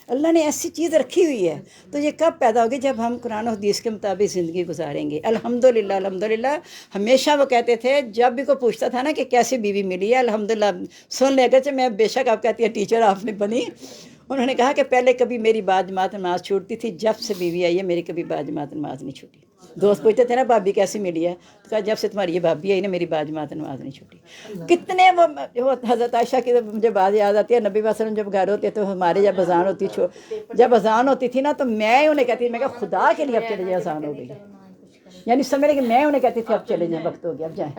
اللہ نے ایسی چیز رکھی ہوئی ہے. تو یہ کب پیدا ہوگی؟ جب ہم قرآن و حدیث کے مطابق زندگی گزاریں گے. الحمدللہ الحمدللہ ہمیشہ وہ کہتے تھے جب بھی کوئی پوچھتا تھا نا کہ کیسی بیوی ملی ہے، الحمدللہ سن لے. اگرچہ میں بے شک آپ کہتی ہیں ٹیچر آپ نے بنی، انہوں نے کہا کہ پہلے کبھی میری باجماعت نماز چھوٹتی تھی، جب سے بیوی آئی ہے میری کبھی باجماعت نماز نہیں چھوٹی. دوست پوچھتے تھے نا بھابی کیسی ملی ہے، تو کہا جب سے تمہاری یہ بھابی آئی نا میری باجماعت نماز نہیں چھوٹی. کتنے وہ حضرت عائشہ کی مجھے بات یاد آتی ہے، نبی وسلم جب گھر ہوتے تو ہمارے جب اذان ہوتی جب اذان ہوتی تھی نا تو میں انہیں کہتی، میں کہا خدا کے لیے اب چلے جائیں اذان ہو گئی، یعنی سمجھ کہ میں انہیں کہتی تھی اب چلے جائیں وقت ہو گیا اب جائیں،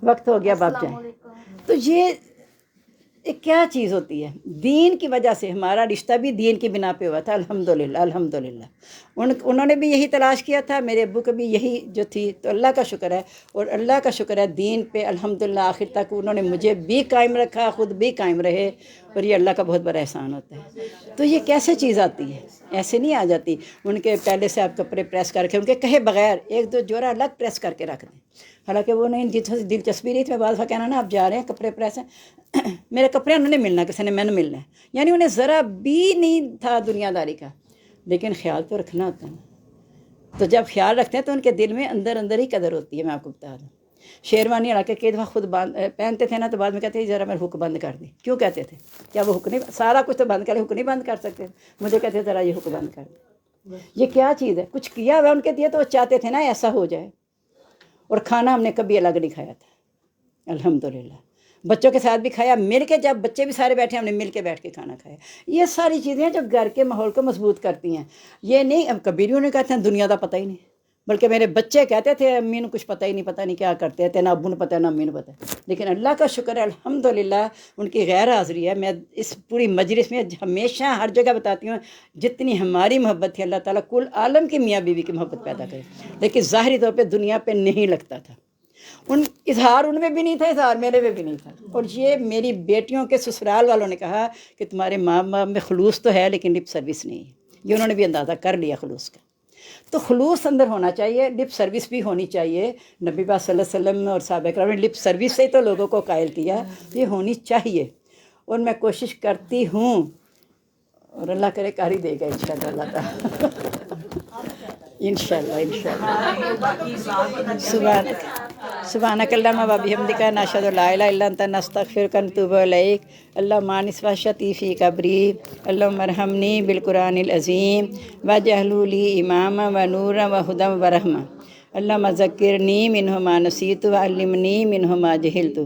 وقت ہو گیا اب آپ جائیں. تو یہ کیا چیز ہوتی ہے؟ دین کی وجہ سے ہمارا رشتہ بھی دین کی بنا پہ ہوا تھا. الحمدللہ الحمدللہ انہوں نے بھی یہی تلاش کیا تھا، میرے ابو کو بھی یہی جو تھی. تو اللہ کا شکر ہے، اور اللہ کا شکر ہے دین پہ الحمدللہ آخر تک انہوں نے مجھے بھی قائم رکھا، خود بھی قائم رہے، اور یہ اللہ کا بہت بڑا احسان ہوتا ہے. تو یہ کیسے چیز آتی ہے؟ ایسے نہیں آ جاتی. ان کے پہلے سے آپ کپڑے پریس کر کے ان کے کہے بغیر ایک دو جوڑا الگ پریس کر کے رکھ دیں، حالانکہ وہ نہیں دلچسپی نہیں تھی. میں بعض دفعہ کہنا نا آپ جا رہے ہیں کپڑے پریس ہیں، میرے کپڑے انہوں نے ملنا، کسی نے میں نے ملنا ہے، یعنی انہیں ذرا بھی نہیں تھا دنیا داری کا، لیکن خیال تو رکھنا ہوتا ہے نا. تو جب خیال رکھتے ہیں تو ان کے دل میں اندر ہی قدر ہوتی ہے. میں آپ کو بتا دوں شیروانی حالانکہ کئی دفعہ خود پہنتے تھے نا تو بعد میں کہتے ہیں ذرا میرے ہک بند کر دی. کیوں کہتے تھے؟ کیا وہ ہک نہیں، سارا کچھ تو بند کر، ہک نہیں بند کر سکتے؟ مجھے کہتے ذرا یہ ہک بند کر دی. یہ کیا چیز ہے؟ کچھ کیا ہوا ان کے دیے تو وہ چاہتے تھے نا ایسا ہو جائے. اور کھانا ہم نے کبھی الگ نہیں کھایا تھا الحمدللہ. بچوں کے ساتھ بھی کھایا مل کے، جب بچے بھی سارے بیٹھے ہم نے مل کے بیٹھ کے کھانا کھایا. یہ ساری چیزیں جو گھر کے ماحول کو مضبوط کرتی ہیں. یہ نہیں اب کبھی بھی انہیں کہتے ہیں دنیا کا پتہ ہی نہیں، بلکہ میرے بچے کہتے تھے امی نے کچھ پتہ ہی نہیں، پتہ نہیں کیا کرتے تھے، نہ ابو نے پتہ نہ امی نے پتہ. لیکن اللہ کا شکر ہے الحمدللہ ان کی غیر حاضری ہے. میں اس پوری مجلس میں ہمیشہ ہر جگہ بتاتی ہوں جتنی ہماری محبت تھی اللہ تعالیٰ کل عالم کی میاں بیوی کی محبت پیدا کرے، لیکن ظاہری طور پہ دنیا پہ نہیں لگتا تھا. اظہار ان میں بھی نہیں تھا، اظہار میرے میں بھی نہیں تھا. اور یہ میری بیٹیوں کے سسرال والوں نے کہا کہ تمہارے ماں باپ میں خلوص تو ہے لیکن لپ سروس نہیں ہے. یہ انہوں نے بھی اندازہ کر لیا خلوص کا. تو خلوص اندر ہونا چاہیے، لپ سروس بھی ہونی چاہیے. نبی پاک صلی اللہ علیہ وسلم اور صحابہ کرام نے لپ سروس سے ہی تو لوگوں کو قائل کیا، یہ ہونی چاہیے. اور میں کوشش کرتی ہوں، اور اللہ کرے کر ہی دے گا انشاءاللہ اللہ تعالیٰ. انشاءاللہ سبحانک اللہم و بحمدک نشہد ان لا الہ الا انت نستغفرک ونتوب الیک. اللہم انس وحشتی فی قبری، اللہم ارحمنی بالقرآن العظیم واجعلہ لی اماما و نورا و ہدی و رحمہ. اللہم ذکرنی منہ ما نسیت وعلمنی منہ ما جہلت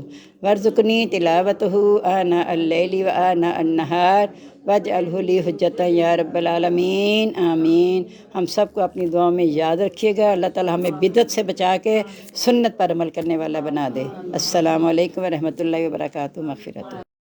وارزقنی تلاوتہ آناء اللیل و آناء النہار واجعلہ لی حجۃ یا رب العالمین آمین. ہم سب کو اپنی دعاؤں میں یاد رکھیے گا. اللہ تعالیٰ ہمیں بدعت سے بچا کے سنت پر عمل کرنے والا بنا دے. السلام علیکم ورحمۃ اللہ وبرکاتہ. مغفرت.